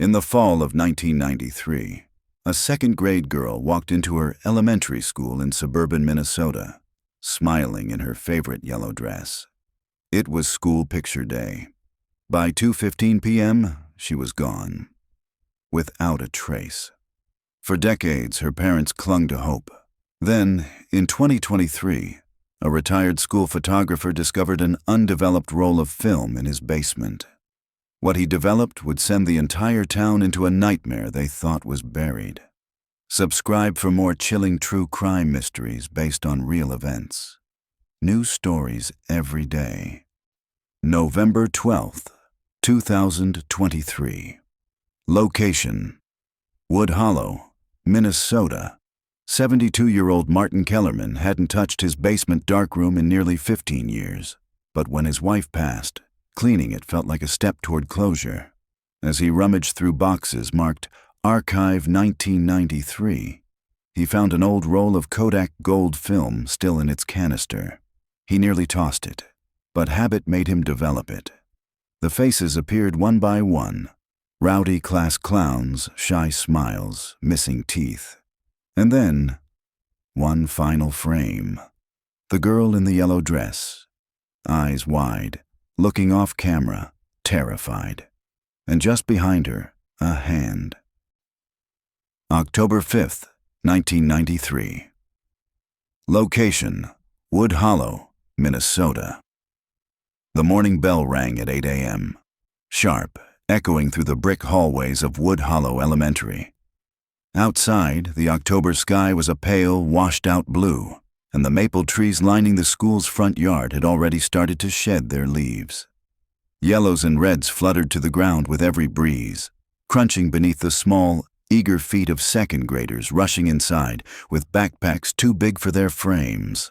In the fall of 1993, a second-grade girl walked into her elementary school in suburban Minnesota, smiling in her favorite yellow dress. It was school picture day. By 2:15 p.m., she was gone, without a trace. For decades, her parents clung to hope. Then, in 2023, a retired school photographer discovered an undeveloped roll of film in his basement. What he developed would send the entire town into a nightmare they thought was buried. Subscribe for more chilling true crime mysteries based on real events. New stories every day. November 12th, 2023. Location: Wood Hollow, Minnesota. 72-year-old Martin Kellerman hadn't touched his basement darkroom in nearly 15 years. But when his wife passed, cleaning it felt like a step toward closure. As he rummaged through boxes marked Archive 1993, he found an old roll of Kodak gold film still in its canister. He nearly tossed it, but habit made him develop it. The faces appeared one by one: rowdy class clowns, shy smiles, missing teeth. And then, one final frame. The girl in the yellow dress, eyes wide, looking off camera, terrified. And just behind her, a hand. October 5th, 1993. Location: Wood Hollow, Minnesota. The morning bell rang at 8 a.m., sharp, echoing through the brick hallways of Wood Hollow Elementary. Outside, the October sky was a pale, washed-out blue, and the maple trees lining the school's front yard had already started to shed their leaves. Yellows and reds fluttered to the ground with every breeze, crunching beneath the small, eager feet of second-graders rushing inside with backpacks too big for their frames.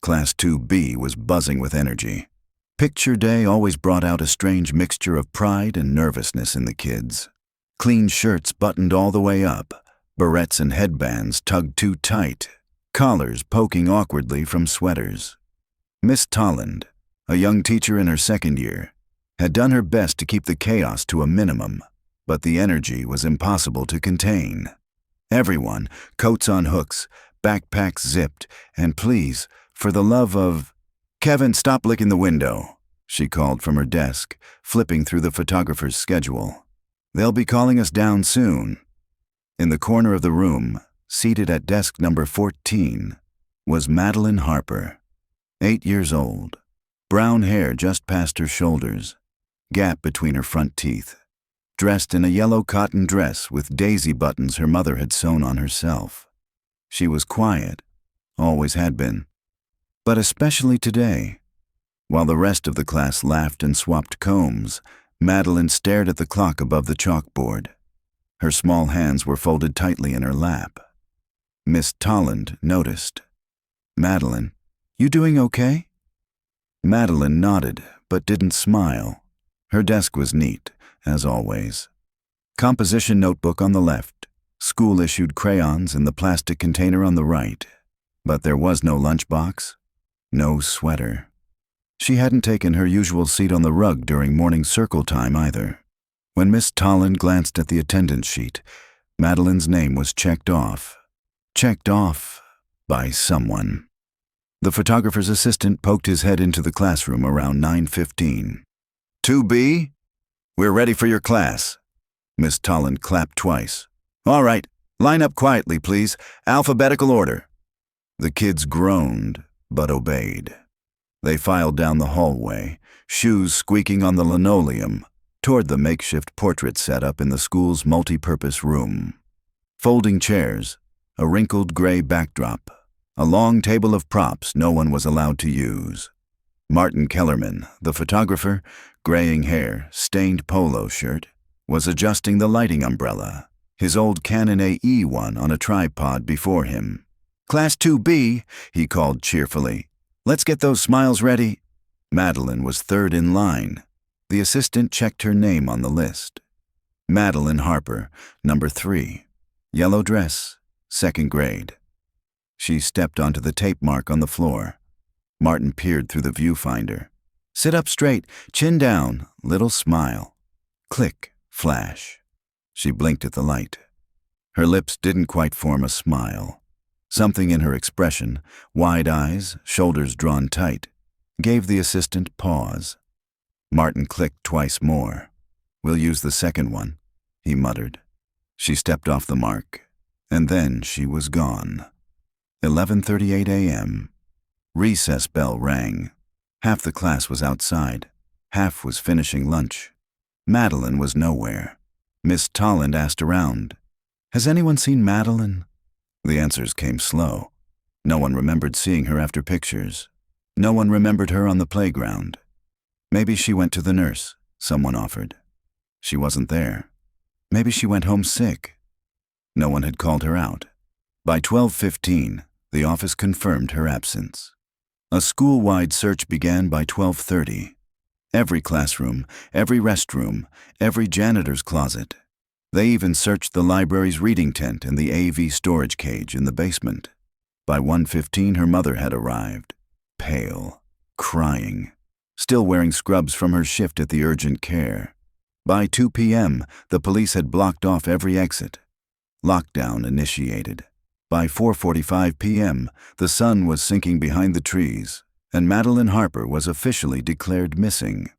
Class 2B was buzzing with energy. Picture day always brought out a strange mixture of pride and nervousness in the kids. Clean shirts buttoned all the way up, barrettes and headbands tugged too tight, collars poking awkwardly from sweaters. Miss Tolland, a young teacher in her second year, had done her best to keep the chaos to a minimum, but the energy was impossible to contain. Everyone, coats on hooks, backpacks zipped, and please, for the love of... "Kevin, stop licking the window," she called from her desk, flipping through the photographer's schedule. "They'll be calling us down soon." In the corner of the room, seated at desk number 14, was Madeline Harper, 8 years old, brown hair just past her shoulders, gap between her front teeth, dressed in a yellow cotton dress with daisy buttons her mother had sewn on herself. She was quiet, always had been, but especially today. While the rest of the class laughed and swapped combs, Madeline stared at the clock above the chalkboard. Her small hands were folded tightly in her lap. Miss Tolland noticed. "Madeline, you doing okay?" Madeline nodded, but didn't smile. Her desk was neat, as always. Composition notebook on the left, school-issued crayons in the plastic container on the right. But there was no lunchbox, no sweater. She hadn't taken her usual seat on the rug during morning circle time either. When Miss Tolland glanced at the attendance sheet, Madeline's name was checked off. Checked off by someone. The photographer's assistant poked his head into the classroom around 9:15. "2B, we're ready for your class." Miss Tolland clapped twice. "All right, line up quietly, please. Alphabetical order." The kids groaned, but obeyed. They filed down the hallway, shoes squeaking on the linoleum, toward the makeshift portrait setup in the school's multi-purpose room. Folding chairs, a wrinkled gray backdrop, a long table of props no one was allowed to use. Martin Kellerman, the photographer, graying hair, stained polo shirt, was adjusting the lighting umbrella, his old Canon AE1 on a tripod before him. "Class 2B, he called cheerfully. "Let's get those smiles ready." Madeline was third in line. The assistant checked her name on the list. Madeline Harper, number 3, yellow dress, second grade. She stepped onto the tape mark on the floor. Martin peered through the viewfinder. "Sit up straight, chin down, little smile." Click, flash. She blinked at the light. Her lips didn't quite form a smile. Something in her expression, wide eyes, shoulders drawn tight, gave the assistant pause. Martin clicked twice more. "We'll use the second one," he muttered. She stepped off the mark, and then she was gone. 11:38 a.m. Recess bell rang. Half the class was outside. Half was finishing lunch. Madeline was nowhere. Miss Tolland asked around, "Has anyone seen Madeline?" The answers came slow. No one remembered seeing her after pictures. No one remembered her on the playground. "Maybe she went to the nurse," someone offered. She wasn't there. Maybe she went home sick. No one had called her out. By 12:15, the office confirmed her absence. A school-wide search began by 12:30. Every classroom, every restroom, every janitor's closet. They even searched the library's reading tent and the AV storage cage in the basement. By 1:15, her mother had arrived, pale, crying, still wearing scrubs from her shift at the urgent care. By 2 p.m., the police had blocked off every exit. Lockdown initiated. By 4:45 p.m., the sun was sinking behind the trees, and Madeline Harper was officially declared missing.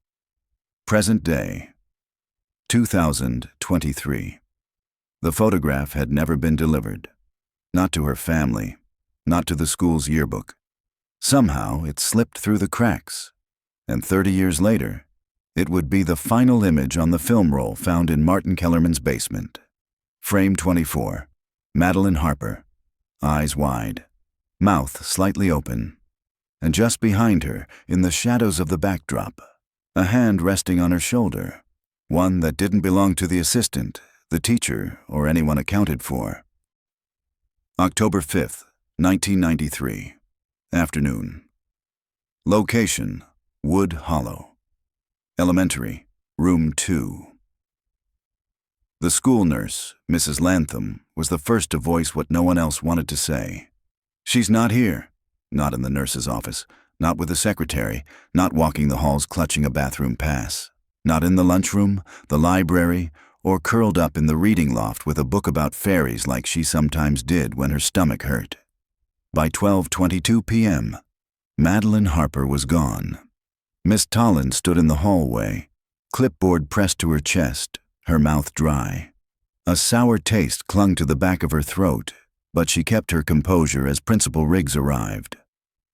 Present day, 2023. The photograph had never been delivered. Not to her family, not to the school's yearbook. Somehow it slipped through the cracks, and 30 years later, it would be the final image on the film roll found in Martin Kellerman's basement. Frame 24, Madeline Harper, eyes wide, mouth slightly open, and just behind her, in the shadows of the backdrop, a hand resting on her shoulder, one that didn't belong to the assistant, the teacher, or anyone accounted for. October 5th, 1993, afternoon. Location, Wood Hollow. Elementary, room 2. The school nurse, Mrs. Lantham, was the first to voice what no one else wanted to say. "She's not here." Not in the nurse's office, not with the secretary, not walking the halls clutching a bathroom pass, not in the lunchroom, the library, or curled up in the reading loft with a book about fairies like she sometimes did when her stomach hurt. By 12:22 p.m., Madeline Harper was gone. Miss Tolland stood in the hallway, clipboard pressed to her chest, her mouth dry. A sour taste clung to the back of her throat, but she kept her composure as Principal Riggs arrived.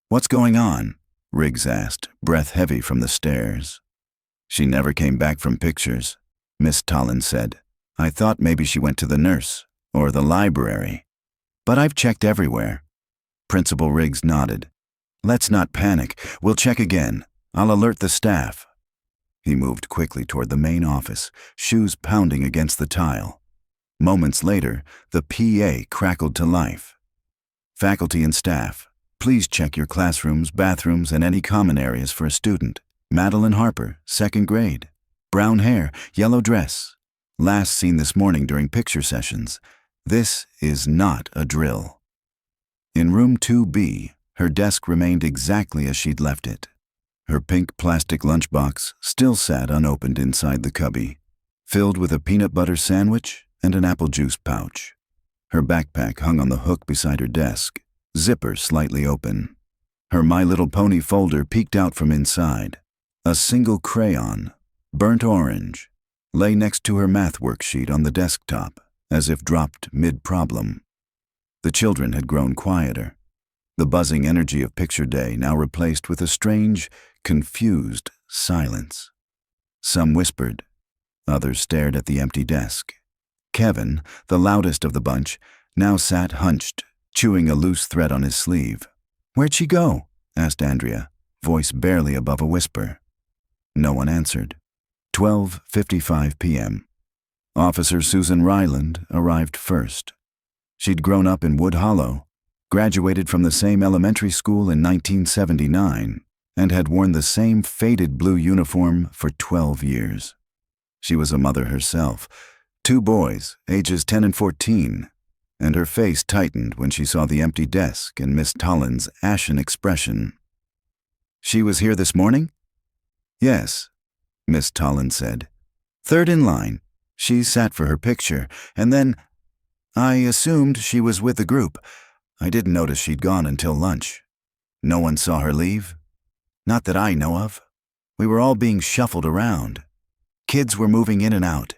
"What's going on?" Riggs asked, breath heavy from the stairs. "She never came back from pictures," Miss Tolland said. "I thought maybe she went to the nurse, or the library. But I've checked everywhere." Principal Riggs nodded. "Let's not panic. We'll check again. I'll alert the staff." He moved quickly toward the main office, shoes pounding against the tile. Moments later, the PA crackled to life. "Faculty and staff, please check your classrooms, bathrooms, and any common areas for a student. Madeline Harper, 2nd grade. Brown hair, yellow dress. Last seen this morning during picture sessions. This is not a drill." In room 2B, her desk remained exactly as she'd left it. Her pink plastic lunchbox still sat unopened inside the cubby, filled with a peanut butter sandwich and an apple juice pouch. Her backpack hung on the hook beside her desk, zipper slightly open. Her My Little Pony folder peeked out from inside. A single crayon, burnt orange, lay next to her math worksheet on the desktop, as if dropped mid-problem. The children had grown quieter. The buzzing energy of picture day now replaced with a strange, confused silence. Some whispered. Others stared at the empty desk. Kevin, the loudest of the bunch, now sat hunched, chewing a loose thread on his sleeve. "Where'd she go?" asked Andrea, voice barely above a whisper. No one answered. 12:55 p.m. Officer Susan Ryland arrived first. She'd grown up in Wood Hollow, graduated from the same elementary school in 1979, and had worn the same faded blue uniform for 12 years. She was a mother herself, 2 boys, ages 10 and 14, and her face tightened when she saw the empty desk and Miss Tolland's ashen expression. "She was here this morning?" "Yes," Miss Tolland said. "3rd in line. She sat for her picture, and then I assumed she was with the group. I didn't notice she'd gone until lunch. No one saw her leave? Not that I know of. We were all being shuffled around. Kids were moving in and out.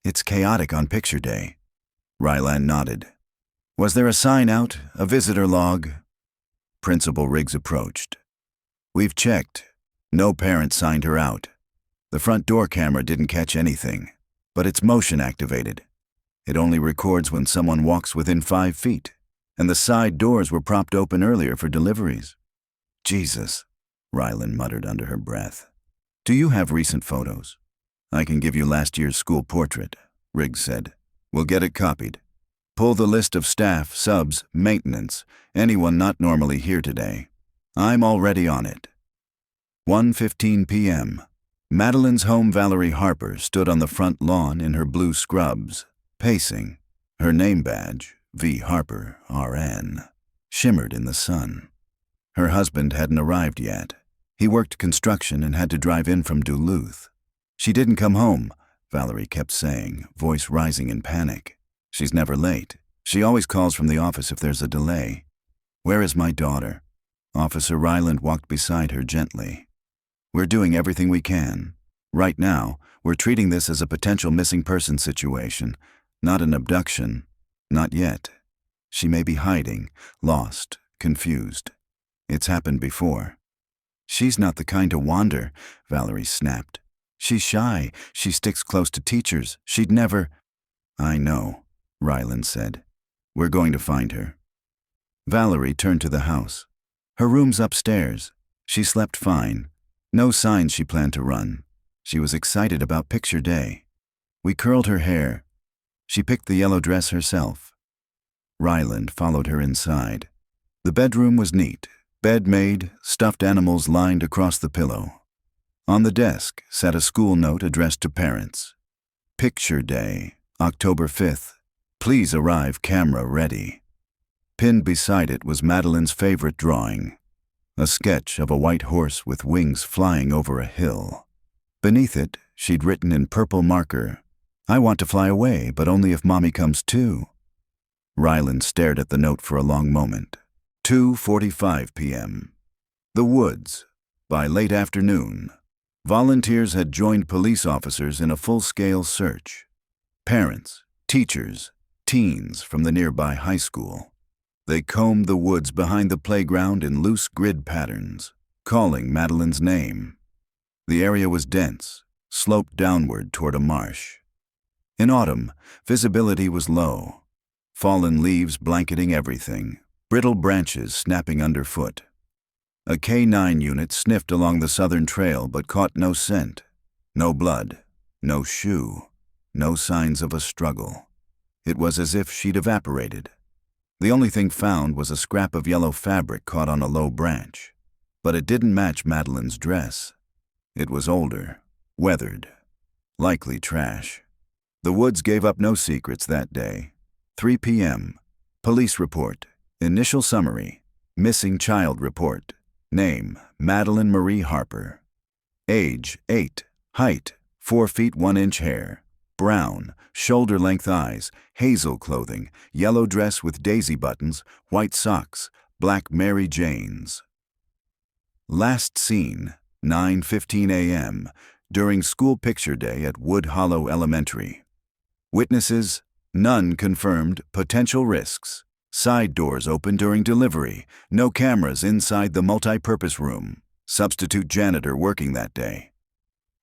It's chaotic on picture day. Ryland nodded. Was there a sign out, a visitor log? Principal Riggs approached. We've checked. No parent signed her out. The front door camera didn't catch anything, but it's motion activated. It only records when someone walks within 5 feet, and the side doors were propped open earlier for deliveries. Jesus, Ryland muttered under her breath. Do you have recent photos? I can give you last year's school portrait, Riggs said. We'll get it copied. Pull the list of staff, subs, maintenance, anyone not normally here today. I'm already on it. 1:15 p.m. Madeline's home Valerie Harper stood on the front lawn in her blue scrubs, pacing. Her name badge, V. Harper, RN, shimmered in the sun. Her husband hadn't arrived yet. He worked construction and had to drive in from Duluth. She didn't come home, Valerie kept saying, voice rising in panic. She's never late. She always calls from the office if there's a delay. Where is my daughter? Officer Ryland walked beside her gently. We're doing everything we can. Right now, we're treating this as a potential missing person situation, not an abduction. Not yet. She may be hiding, lost, confused. It's happened before. She's not the kind to wander, Valerie snapped. She's shy. She sticks close to teachers. She'd never... I know, Ryland said. We're going to find her. Valerie turned to the house. Her room's upstairs. She slept fine. No signs she planned to run. She was excited about picture day. We curled her hair. She picked the yellow dress herself. Ryland followed her inside. The bedroom was neat. Bed made, stuffed animals lined across the pillow. On the desk sat a school note addressed to parents. Picture Day, October 5th. Please arrive camera ready. Pinned beside it was Madeline's favorite drawing, a sketch of a white horse with wings flying over a hill. Beneath it, she'd written in purple marker, I want to fly away, but only if Mommy comes too. Ryland stared at the note for a long moment. 2:45 p.m. The woods. By late afternoon, volunteers had joined police officers in a full-scale search. Parents, teachers, teens from the nearby high school. They combed the woods behind the playground in loose grid patterns, calling Madeline's name. The area was dense, sloped downward toward a marsh. In autumn, visibility was low. Fallen leaves blanketing everything, brittle branches snapping underfoot. A K-9 unit sniffed along the southern trail but caught no scent, no blood, no shoe, no signs of a struggle. It was as if she'd evaporated. The only thing found was a scrap of yellow fabric caught on a low branch, but it didn't match Madeline's dress. It was older, weathered, likely trash. The woods gave up no secrets that day. 3 p.m. Police report. Initial summary. Missing child report. Name, Madeline Marie Harper. Age, 8. Height, 4 feet 1 inch hair. Brown, shoulder-length eyes, hazel clothing, yellow dress with daisy buttons, white socks, black Mary Janes. Last seen, 9:15 a.m., during school picture day at Wood Hollow Elementary. Witnesses, none confirmed, potential risks. Side doors open during delivery, no cameras inside the multi-purpose room. Substitute janitor working that day.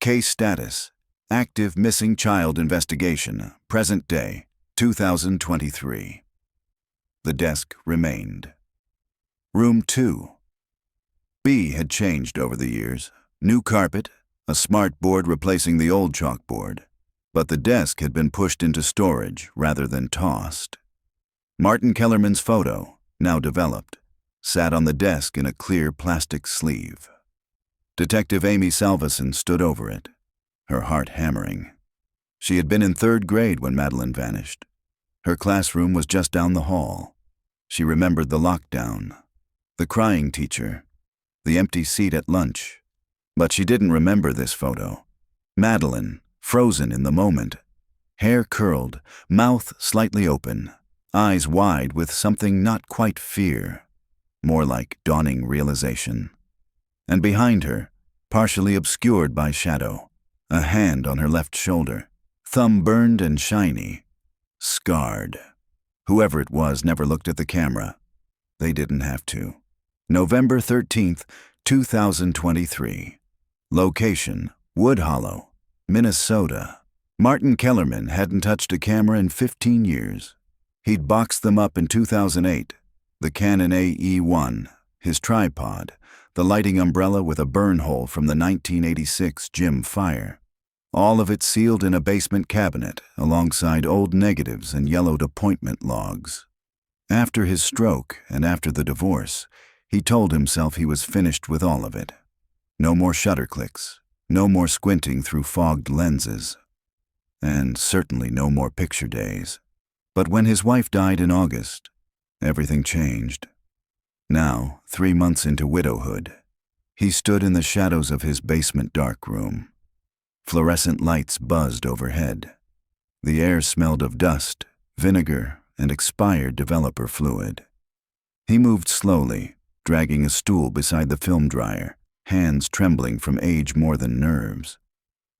Case status, active missing child investigation, present day, 2023. The desk remained. Room 2. B had changed over the years. New carpet, a smart board replacing the old chalkboard. But the desk had been pushed into storage rather than tossed. Martin Kellerman's photo, now developed, sat on the desk in a clear plastic sleeve. Detective Amy Salveson stood over it, her heart hammering. She had been in 3rd grade when Madeline vanished. Her classroom was just down the hall. She remembered the lockdown, the crying teacher, the empty seat at lunch. But she didn't remember this photo. Madeline, frozen in the moment. Hair curled, mouth slightly open, eyes wide with something not quite fear, more like dawning realization. And behind her, partially obscured by shadow, a hand on her left shoulder, thumb burned and shiny, scarred. Whoever it was never looked at the camera. They didn't have to. November 13th, 2023. Location, Wood Hollow, Minnesota. Martin Kellerman hadn't touched a camera in 15 years. He'd boxed them up in 2008, the Canon AE-1, his tripod, the lighting umbrella with a burn hole from the 1986 gym fire. All of it sealed in a basement cabinet alongside old negatives and yellowed appointment logs. After his stroke and after the divorce, he told himself he was finished with all of it. No more shutter clicks, no more squinting through fogged lenses, and certainly no more picture days. But when his wife died in August, everything changed. Now, 3 months into widowhood, he stood in the shadows of his basement darkroom. Fluorescent lights buzzed overhead. The air smelled of dust, vinegar, and expired developer fluid. He moved slowly, dragging a stool beside the film dryer, hands trembling from age more than nerves.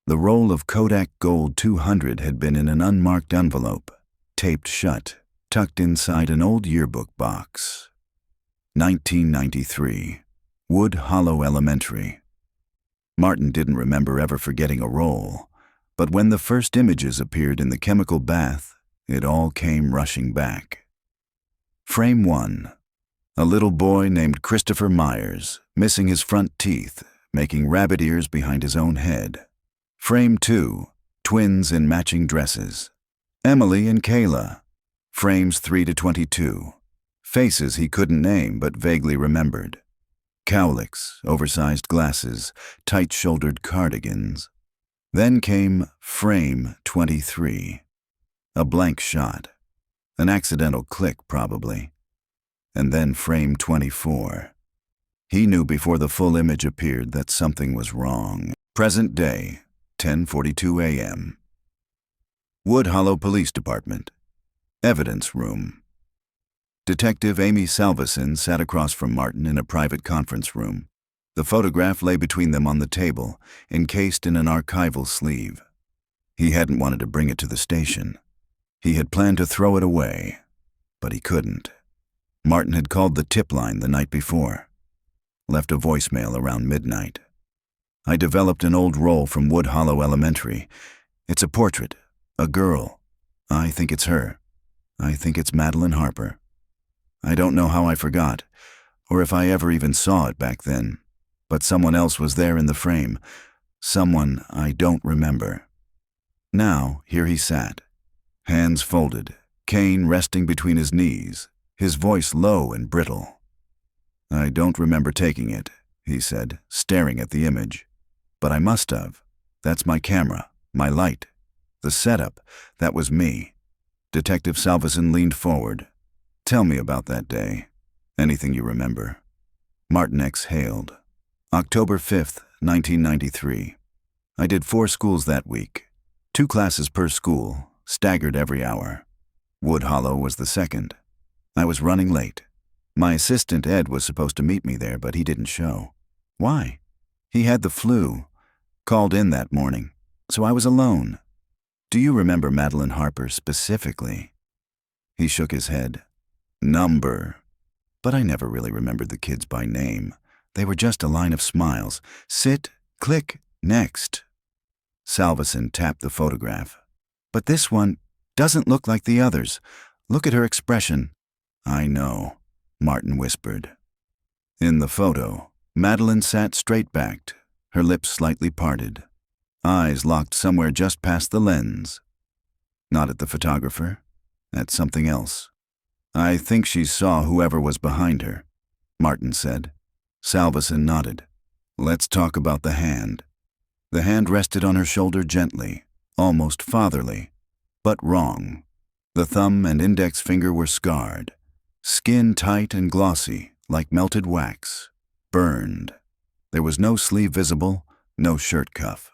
The roll of Kodak Gold 200 had been in an unmarked envelope, taped shut, tucked inside an old yearbook box. 1993, Wood Hollow Elementary. Martin didn't remember ever forgetting a roll, but when the first images appeared in the chemical bath, it all came rushing back. Frame 1. A little boy named Christopher Myers, missing his front teeth, making rabbit ears behind his own head. Frame 2. Twins in matching dresses. Emily and Kayla. Frames 3 to 22. Faces he couldn't name but vaguely remembered. Cowlicks, oversized glasses, tight-shouldered cardigans. Then came frame 23. A blank shot. An accidental click, probably. And then frame 24. He knew before the full image appeared that something was wrong. Present day, 10:42 a.m. Wood Hollow Police Department. Evidence room. Detective Amy Salveson sat across from Martin in a private conference room. The photograph lay between them on the table, encased in an archival sleeve. He hadn't wanted to bring it to the station. He had planned to throw it away, but he couldn't. Martin had called the tip line the night before. Left a voicemail around midnight. I developed an old roll from Wood Hollow Elementary. It's a portrait, a girl. I think it's her. I think it's Madeline Harper. I don't know how I forgot, or if I ever even saw it back then, but someone else was there in the frame, someone I don't remember. Now, here he sat, hands folded, cane resting between his knees, his voice low and brittle. I don't remember taking it, he said, staring at the image. But I must have. That's my camera, my light. The setup, that was me. Detective Salveson leaned forward. Tell me about that day. Anything you remember. Martin exhaled. October 5th, 1993. I did 4 schools that week. 2 classes per school, staggered every hour. Wood Hollow was the second. I was running late. My assistant Ed was supposed to meet me there, but he didn't show. Why? He had the flu. Called in that morning, so I was alone. Do you remember Madeline Harper specifically? He shook his head. Number. But I never really remembered the kids by name. They were just a line of smiles. Sit, click, next. Salveson tapped the photograph. But this one doesn't look like the others. Look at her expression. I know, Martin whispered. In the photo, Madeline sat straight-backed, her lips slightly parted, eyes locked somewhere just past the lens. Not at the photographer, at something else. I think she saw whoever was behind her, Martin said. Salveson nodded. Let's talk about the hand. The hand rested on her shoulder gently, almost fatherly, but wrong. The thumb and index finger were scarred, skin tight and glossy, like melted wax, burned. There was no sleeve visible, no shirt cuff.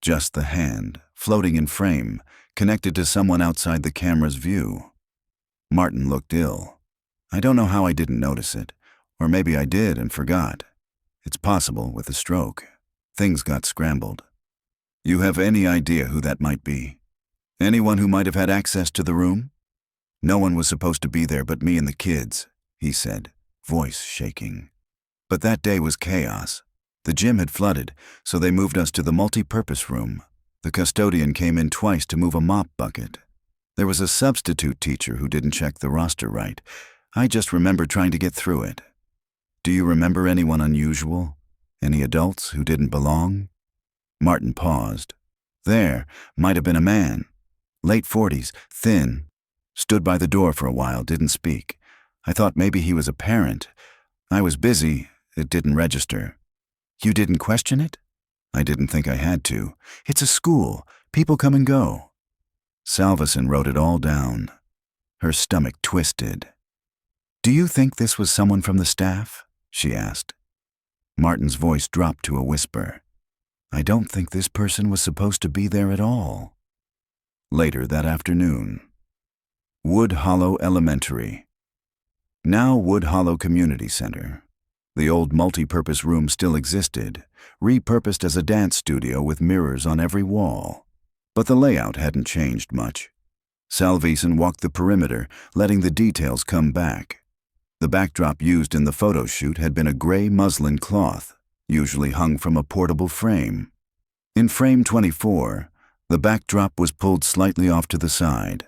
Just the hand, floating in frame, connected to someone outside the camera's view. Martin looked ill. I don't know how I didn't notice it, or maybe I did and forgot. It's possible with a stroke. Things got scrambled. You have any idea who that might be? Anyone who might have had access to the room? No one was supposed to be there but me and the kids, he said, voice shaking. But that day was chaos. The gym had flooded, so they moved us to the multi-purpose room. The custodian came in twice to move a mop bucket. There was a substitute teacher who didn't check the roster right. I just remember trying to get through it. Do you remember anyone unusual? Any adults who didn't belong? Martin paused. There might have been a man. Late 40s, thin. Stood by the door for a while, didn't speak. I thought maybe he was a parent. I was busy, it didn't register. You didn't question it? I didn't think I had to. It's a school. People come and go. Salveson wrote it all down. Her stomach twisted. Do you think this was someone from the staff? She asked. Martin's voice dropped to a whisper. I don't think this person was supposed to be there at all. Later that afternoon. Wood Hollow Elementary. Now Wood Hollow Community Center. The old multi-purpose room still existed, repurposed as a dance studio with mirrors on every wall. But the layout hadn't changed much. Salveson walked the perimeter, letting the details come back. The backdrop used in the photo shoot had been a gray muslin cloth, usually hung from a portable frame. In frame 24, the backdrop was pulled slightly off to the side.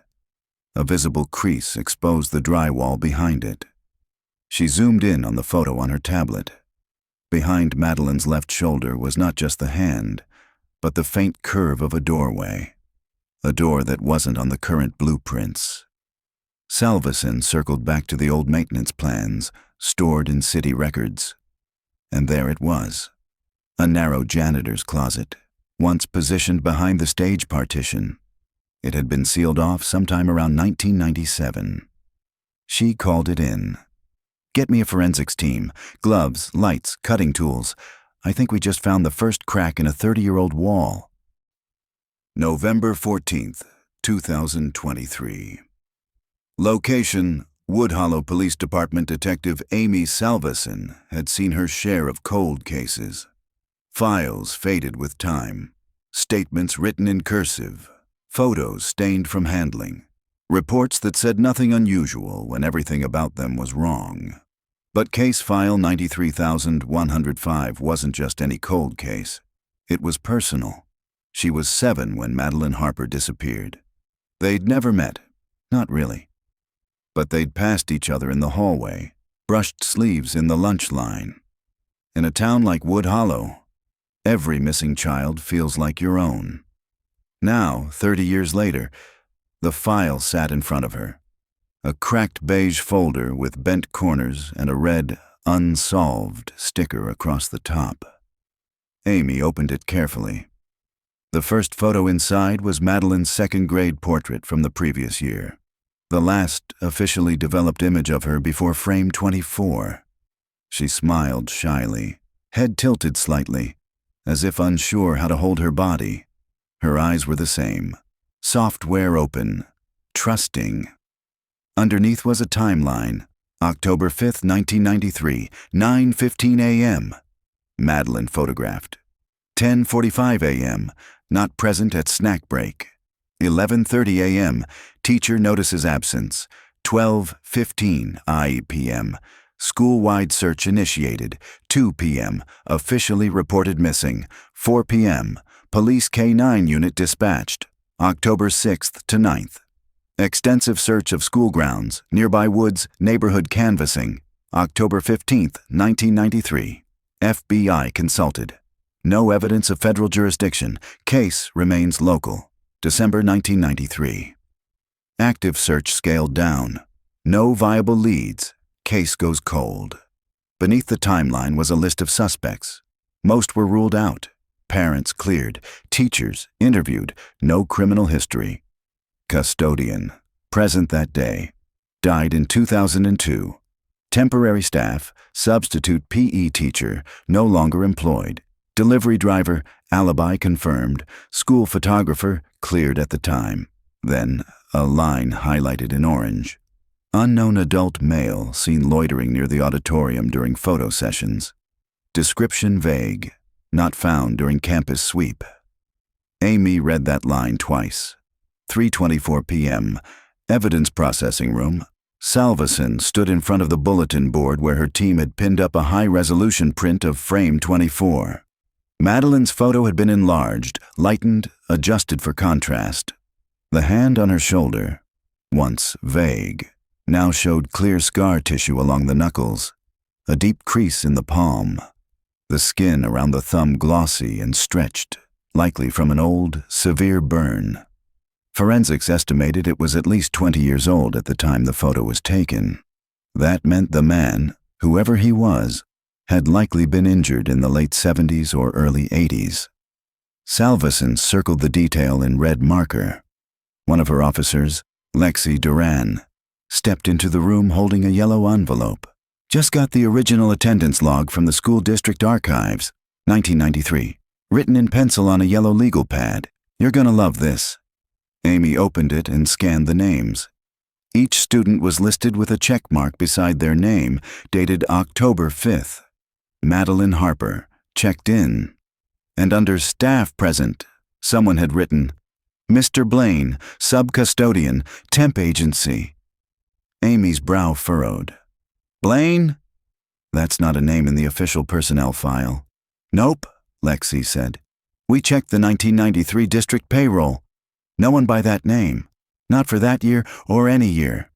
A visible crease exposed the drywall behind it. She zoomed in on the photo on her tablet. Behind Madeline's left shoulder was not just the hand, but the faint curve of a doorway. A door that wasn't on the current blueprints. Salveson circled back to the old maintenance plans, stored in city records. And there it was. A narrow janitor's closet, once positioned behind the stage partition. It had been sealed off sometime around 1997. She called it in. Get me a forensics team. Gloves, lights, cutting tools. I think we just found the first crack in a 30-year-old wall. November 14th, 2023. Location: Wood Hollow Police Department Detective Amy Salveson had seen her share of cold cases. Files faded with time. Statements written in cursive. Photos stained from handling. Reports that said nothing unusual when everything about them was wrong. But case file 93,105 wasn't just any cold case. It was personal. She was 7 when Madeline Harper disappeared. They'd never met. Not really. But they'd passed each other in the hallway, brushed sleeves in the lunch line. In a town like Wood Hollow, every missing child feels like your own. Now, 30 years later, the file sat in front of her. A cracked beige folder with bent corners and a red, unsolved sticker across the top. Amy opened it carefully. The first photo inside was Madeline's second-grade portrait from the previous year. The last officially developed image of her before frame 24. She smiled shyly, head tilted slightly, as if unsure how to hold her body. Her eyes were the same, software open, trusting. Underneath was a timeline. October 5th, 1993, 9:15 a.m. Madeline photographed. 10:45 a.m., not present at snack break. 11:30 a.m., teacher notices absence. 12:15 p.m., school-wide search initiated. 2 p.m., officially reported missing. 4 p.m., police K-9 unit dispatched. October 6th to 9th. Extensive search of school grounds, nearby woods, neighborhood canvassing. October 15th, 1993. FBI consulted. No evidence of federal jurisdiction. Case remains local. December 1993. Active search scaled down. No viable leads. Case goes cold. Beneath the timeline was a list of suspects. Most were ruled out. Parents cleared. Teachers interviewed. No criminal history. Custodian, present that day, died in 2002. Temporary staff, substitute PE teacher, no longer employed. Delivery driver, alibi confirmed. School photographer, cleared at the time. Then, a line highlighted in orange. Unknown adult male seen loitering near the auditorium during photo sessions. Description vague. Not found during campus sweep. Amy read that line twice. 3:24 p.m. Evidence processing room. Salveson stood in front of the bulletin board where her team had pinned up a high-resolution print of frame 24. Madeline's photo had been enlarged, lightened, adjusted for contrast. The hand on her shoulder, once vague, now showed clear scar tissue along the knuckles, a deep crease in the palm, the skin around the thumb glossy and stretched, likely from an old, severe burn. Forensics estimated it was at least 20 years old at the time the photo was taken. That meant the man, whoever he was, had likely been injured in the late 70s or early 80s. Salveson circled the detail in red marker. One of her officers, Lexi Duran, stepped into the room holding a yellow envelope. Just got the original attendance log from the school district archives, 1993, written in pencil on a yellow legal pad. You're gonna love this. Amy opened it and scanned the names. Each student was listed with a check mark beside their name, dated October 5th. Madeline Harper, checked in. And under staff present, someone had written, Mr. Blaine, sub-custodian, temp agency. Amy's brow furrowed. Blaine? That's not a name in the official personnel file. Nope, Lexi said. We checked the 1993 district payroll. No one by that name. Not for that year or any year.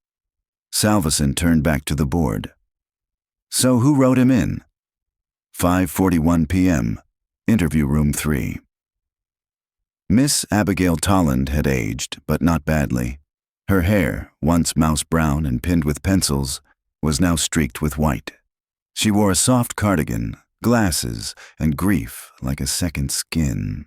Salveson turned back to the board. So who wrote him in? 5:41 p.m. Interview room 3. Miss Abigail Tolland had aged, but not badly. Her hair, once mouse brown and pinned with pencils, was now streaked with white. She wore a soft cardigan, glasses, and grief like a second skin.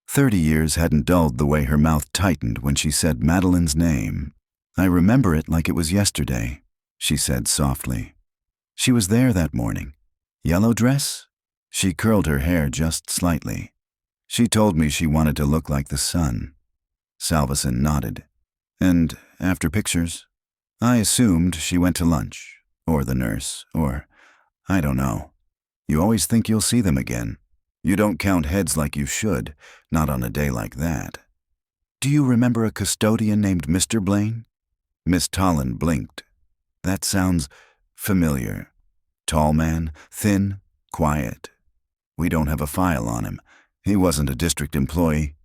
30 years hadn't dulled the way her mouth tightened when she said Madeline's name. I remember it like it was yesterday, she said softly. She was there that morning. Yellow dress? She curled her hair just slightly. She told me she wanted to look like the sun. Salveson nodded. And after pictures? I assumed she went to lunch, or the nurse, or I don't know. You always think you'll see them again. You don't count heads like you should, not on a day like that. Do you remember a custodian named Mr. Blaine? Miss Tolland blinked. That sounds familiar. Tall man, thin, quiet. We don't have a file on him. He wasn't a district employee.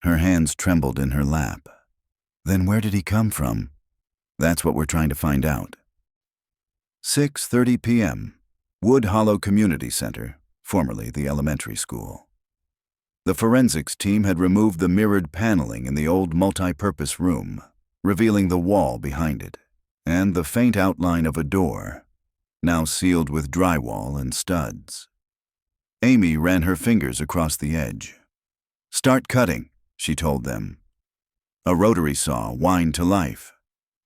Her hands trembled in her lap. Then where did he come from? That's what we're trying to find out. 6:30 p.m. Wood Hollow Community Center, formerly the elementary school. The forensics team had removed the mirrored paneling in the old multi-purpose room, revealing the wall behind it, and the faint outline of a door, now sealed with drywall and studs. Amy ran her fingers across the edge. Start cutting, she told them. A rotary saw whined to life.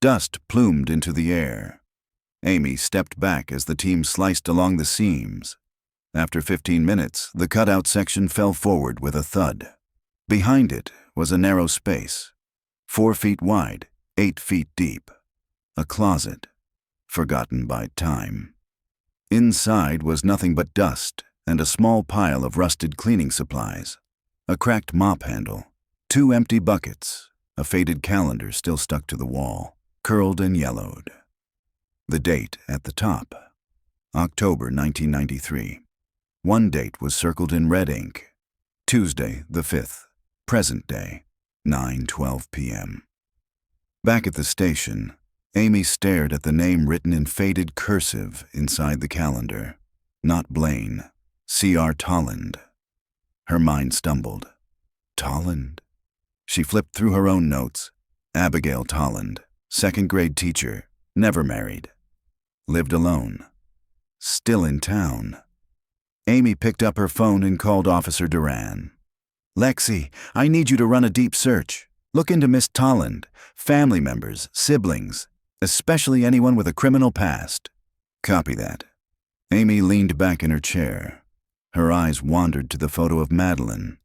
Dust plumed into the air. Amy stepped back as the team sliced along the seams. After 15 minutes, the cutout section fell forward with a thud. Behind it was a narrow space, 4 feet wide, 8 feet deep. A closet, forgotten by time. Inside was nothing but dust and a small pile of rusted cleaning supplies, a cracked mop handle, 2 empty buckets, a faded calendar still stuck to the wall, curled and yellowed. The date at the top, October 1993. One date was circled in red ink, Tuesday the 5th, present day, 9:12 p.m. Back at the station, Amy stared at the name written in faded cursive inside the calendar. Not Blaine, C.R. Tolland. Her mind stumbled. Tolland? She flipped through her own notes. Abigail Tolland, 2nd grade teacher, never married. Lived alone. Still in town. Amy picked up her phone and called Officer Duran. Lexi, I need you to run a deep search. Look into Miss Tolland, family members, siblings, especially anyone with a criminal past. Copy that. Amy leaned back in her chair. Her eyes wandered to the photo of Madeline,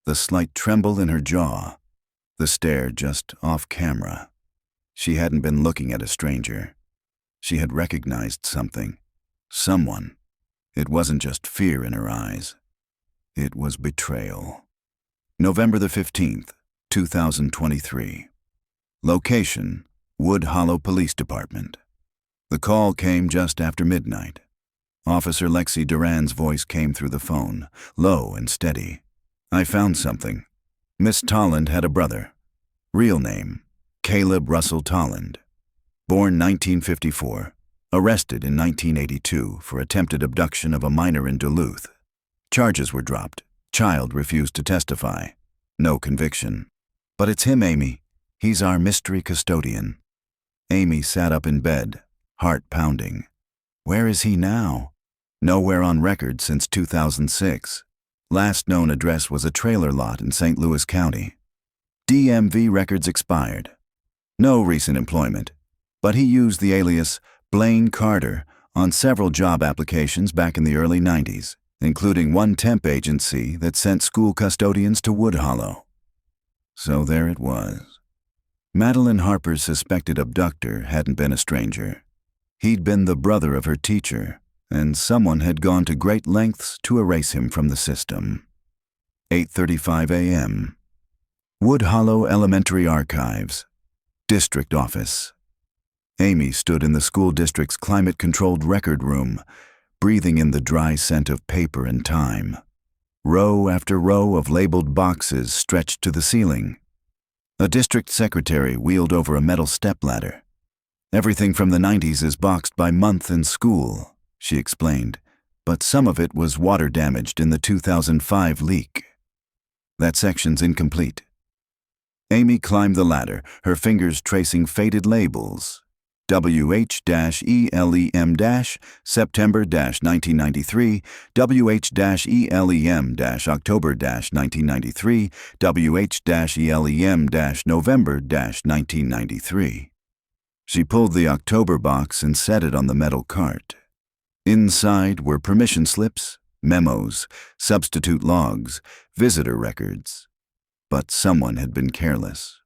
the slight tremble in her jaw, the stare just off camera. She hadn't been looking at a stranger. She had recognized something. Someone. It wasn't just fear in her eyes. It was betrayal. November the 15th, 2023. Location: Wood Hollow Police Department. The call came just after midnight. Officer Lexi Duran's voice came through the phone, low and steady. "I found something. Miss Tolland had a brother. Real name: Caleb Russell Tolland. Born 1954. Arrested in 1982 for attempted abduction of a minor in Duluth. Charges were dropped. Child refused to testify. No conviction. But it's him, Amy. He's our mystery custodian." Amy sat up in bed, heart pounding. Where is he now? Nowhere on record since 2006. Last known address was a trailer lot in St. Louis County. DMV records expired. No recent employment, but he used the alias Blaine Carter on several job applications back in the early 90s, including one temp agency that sent school custodians to Wood Hollow. So there it was. Madeline Harper's suspected abductor hadn't been a stranger. He'd been the brother of her teacher, and someone had gone to great lengths to erase him from the system. 8:35 a.m. Wood Hollow Elementary Archives. District Office. Amy stood in the school district's climate-controlled record room, breathing in the dry scent of paper and time. Row after row of labeled boxes stretched to the ceiling. A district secretary wheeled over a metal stepladder. "Everything from the 90s is boxed by month and school," she explained, "but some of it was water damaged in the 2005 leak. That section's incomplete." Amy climbed the ladder, her fingers tracing faded labels. WH-ELEM-September-1993, WH-ELEM-October-1993, WH-ELEM-November-1993. She pulled the October box and set it on the metal cart. Inside were permission slips, memos, substitute logs, visitor records. But someone had been careless.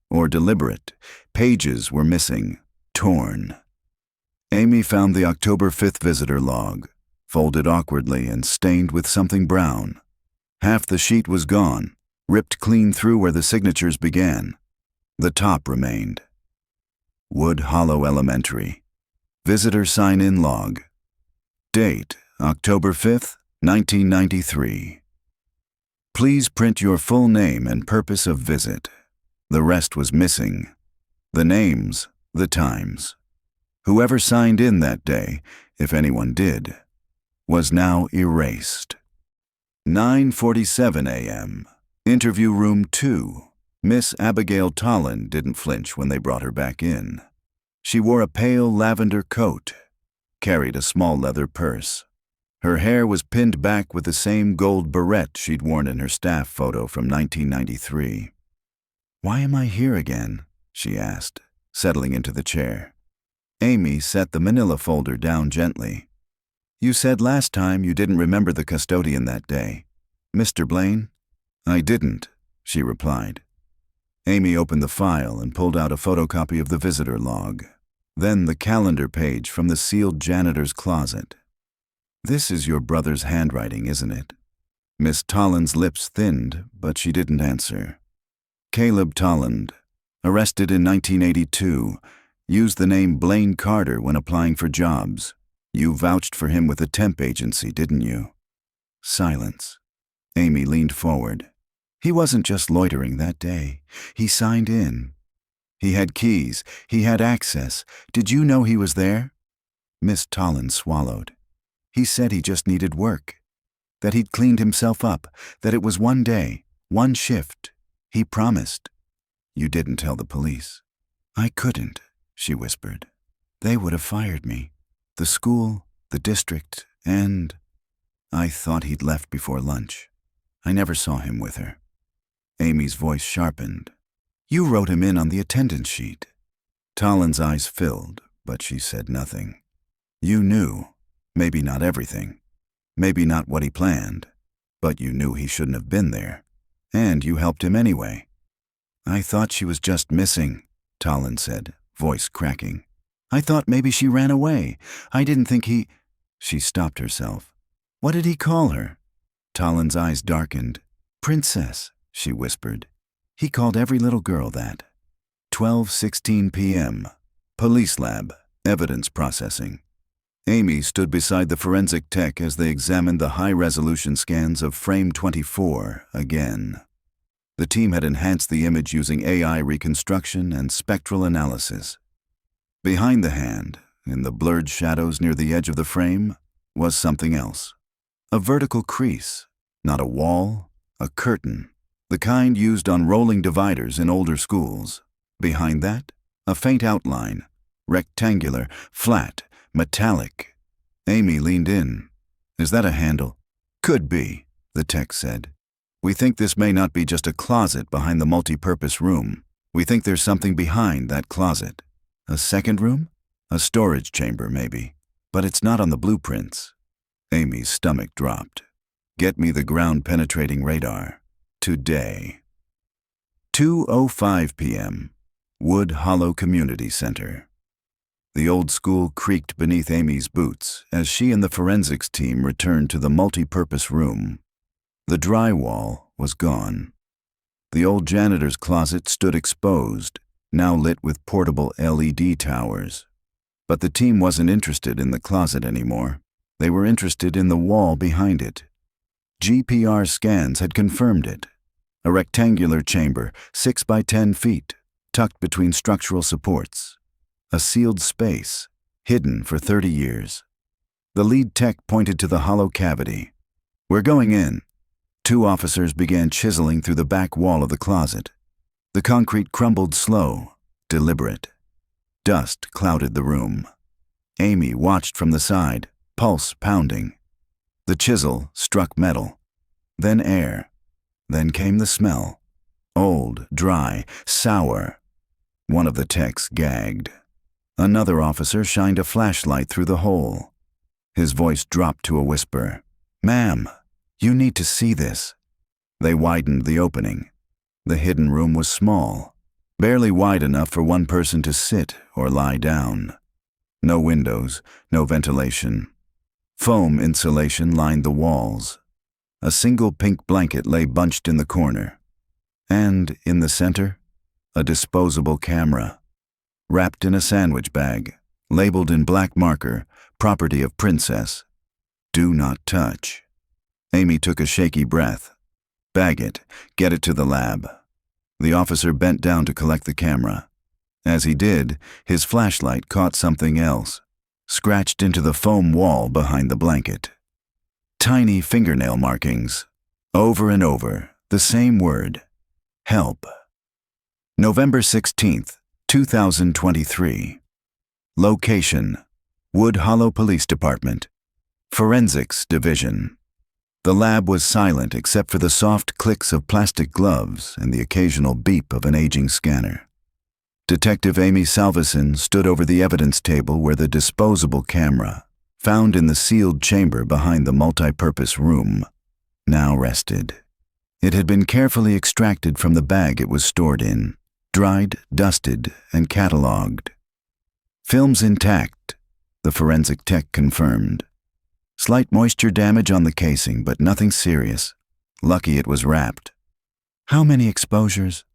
Or deliberate. Pages were missing. Torn. Amy found the October 5th visitor log, folded awkwardly and stained with something brown. Half the sheet was gone, ripped clean through where the signatures began. The top remained. Wood Hollow Elementary. Visitor sign-in log. Date: October 5th, 1993. Please print your full name and purpose of visit. The rest was missing. The names, the times. Whoever signed in that day, if anyone did, was now erased. 9:47 a.m. Interview room 2. Miss Abigail Tolland didn't flinch when they brought her back in. She wore a pale lavender coat, carried a small leather purse. Her hair was pinned back with the same gold barrette she'd worn in her staff photo from 1993. "Why am I here again?" she asked, settling into the chair. Amy set the manila folder down gently. "You said last time you didn't remember the custodian that day. Mr. Blaine?" "I didn't," she replied. Amy opened the file and pulled out a photocopy of the visitor log, then the calendar page from the sealed janitor's closet. "This is your brother's handwriting, isn't it?" Miss Tolland's lips thinned, but she didn't answer. "Caleb Tolland, arrested in 1982, used the name Blaine Carter when applying for jobs. You vouched for him with a temp agency, didn't you?" Silence. Amy leaned forward. "He wasn't just loitering that day. He signed in. He had keys. He had access. Did you know he was there?" Miss Tolland swallowed. "He said he just needed work. That he'd cleaned himself up. That it was one day, one shift. He promised." "You didn't tell the police." "I couldn't," she whispered. "They would have fired me. The school, the district, and I thought he'd left before lunch. I never saw him with her." Amy's voice sharpened. "You wrote him in on the attendance sheet." Tolland's eyes filled, but she said nothing. "You knew. Maybe not everything. Maybe not what he planned, but you knew he shouldn't have been there, and you helped him anyway. I thought she was just missing, Talon said, voice cracking. I thought maybe she ran away. I didn't think he... She stopped herself. What did he call her? Talon's eyes darkened. Princess, she whispered. He called every little girl that. 12:16 p.m. Police lab, evidence processing. Amy stood beside the forensic tech as they examined the high-resolution scans of frame 24 again. The team had enhanced the image using AI reconstruction and spectral analysis. Behind the hand, in the blurred shadows near the edge of the frame, was something else. A vertical crease, not a wall, a curtain, the kind used on rolling dividers in older schools. Behind that, a faint outline, rectangular, flat, metallic. Amy leaned in. Is that a handle? Could be, the tech said. We think this may not be just a closet behind the multi-purpose room. We think there's something behind that closet. A second room? A storage chamber, maybe. But it's not on the blueprints. Amy's stomach dropped. Get me the ground-penetrating radar. Today. 2:05 p.m. Wood Hollow Community Center. The old school creaked beneath Amy's boots as she and the forensics team returned to the multi-purpose room. The drywall was gone. The old janitor's closet stood exposed, now lit with portable LED towers. But the team wasn't interested in the closet anymore. They were interested in the wall behind it. GPR scans had confirmed it. A rectangular chamber, 6 by 10 feet, tucked between structural supports. A sealed space, hidden for 30 years. The lead tech pointed to the hollow cavity. We're going in. 2 officers began chiseling through the back wall of the closet. The concrete crumbled slow, deliberate. Dust clouded the room. Amy watched from the side, pulse pounding. The chisel struck metal, then air. Then came the smell. Old, dry, sour. One of the techs gagged. Another officer shined a flashlight through the hole. His voice dropped to a whisper. Ma'am, you need to see this. They widened the opening. The hidden room was small, barely wide enough for one person to sit or lie down. No windows, no ventilation. Foam insulation lined the walls. A single pink blanket lay bunched in the corner. And in the center, a disposable camera. Wrapped in a sandwich bag, labeled in black marker, property of Princess. Do not touch. Amy took a shaky breath. Bag it, get it to the lab. The officer bent down to collect the camera. As he did, his flashlight caught something else, scratched into the foam wall behind the blanket. Tiny fingernail markings. Over and over, the same word. Help. November 16th, 2023. Location: Wood Hollow Police Department. Forensics Division. The lab was silent except for the soft clicks of plastic gloves and the occasional beep of an aging scanner. Detective Amy Salveson stood over the evidence table where the disposable camera, found in the sealed chamber behind the multi-purpose room, now rested. It had been carefully extracted from the bag it was stored in, dried, dusted, and catalogued. Films intact, the forensic tech confirmed. Slight moisture damage on the casing, but nothing serious. Lucky it was wrapped. How many exposures?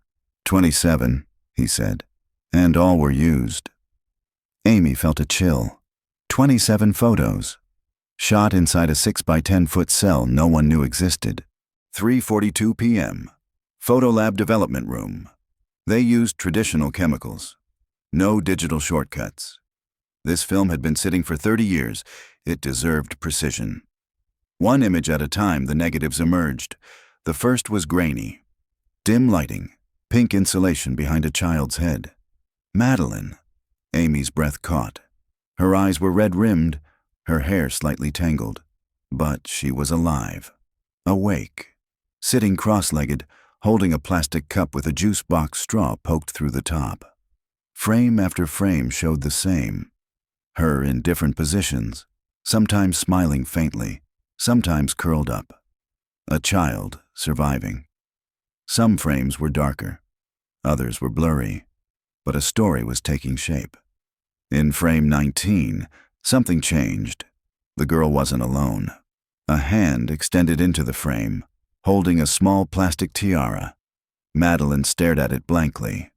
27, he said, and all were used. Amy felt a chill. 27 photos. Shot inside a 6 by 10 foot cell no one knew existed. 3:42 p.m. Photolab development room. They used traditional chemicals. No digital shortcuts. This film had been sitting for 30 years. It deserved precision. One image at a time, the negatives emerged. The first was grainy. Dim lighting, pink insulation behind a child's head. Madeline. Amy's breath caught. Her eyes were red-rimmed, her hair slightly tangled. But she was alive. Awake. Sitting cross-legged, holding a plastic cup with a juice box straw poked through the top. Frame after frame showed the same. Her in different positions, sometimes smiling faintly, sometimes curled up. A child surviving. Some frames were darker, others were blurry, but a story was taking shape. In frame 19, something changed. The girl wasn't alone. A hand extended into the frame, holding a small plastic tiara. Madeline stared at it blankly.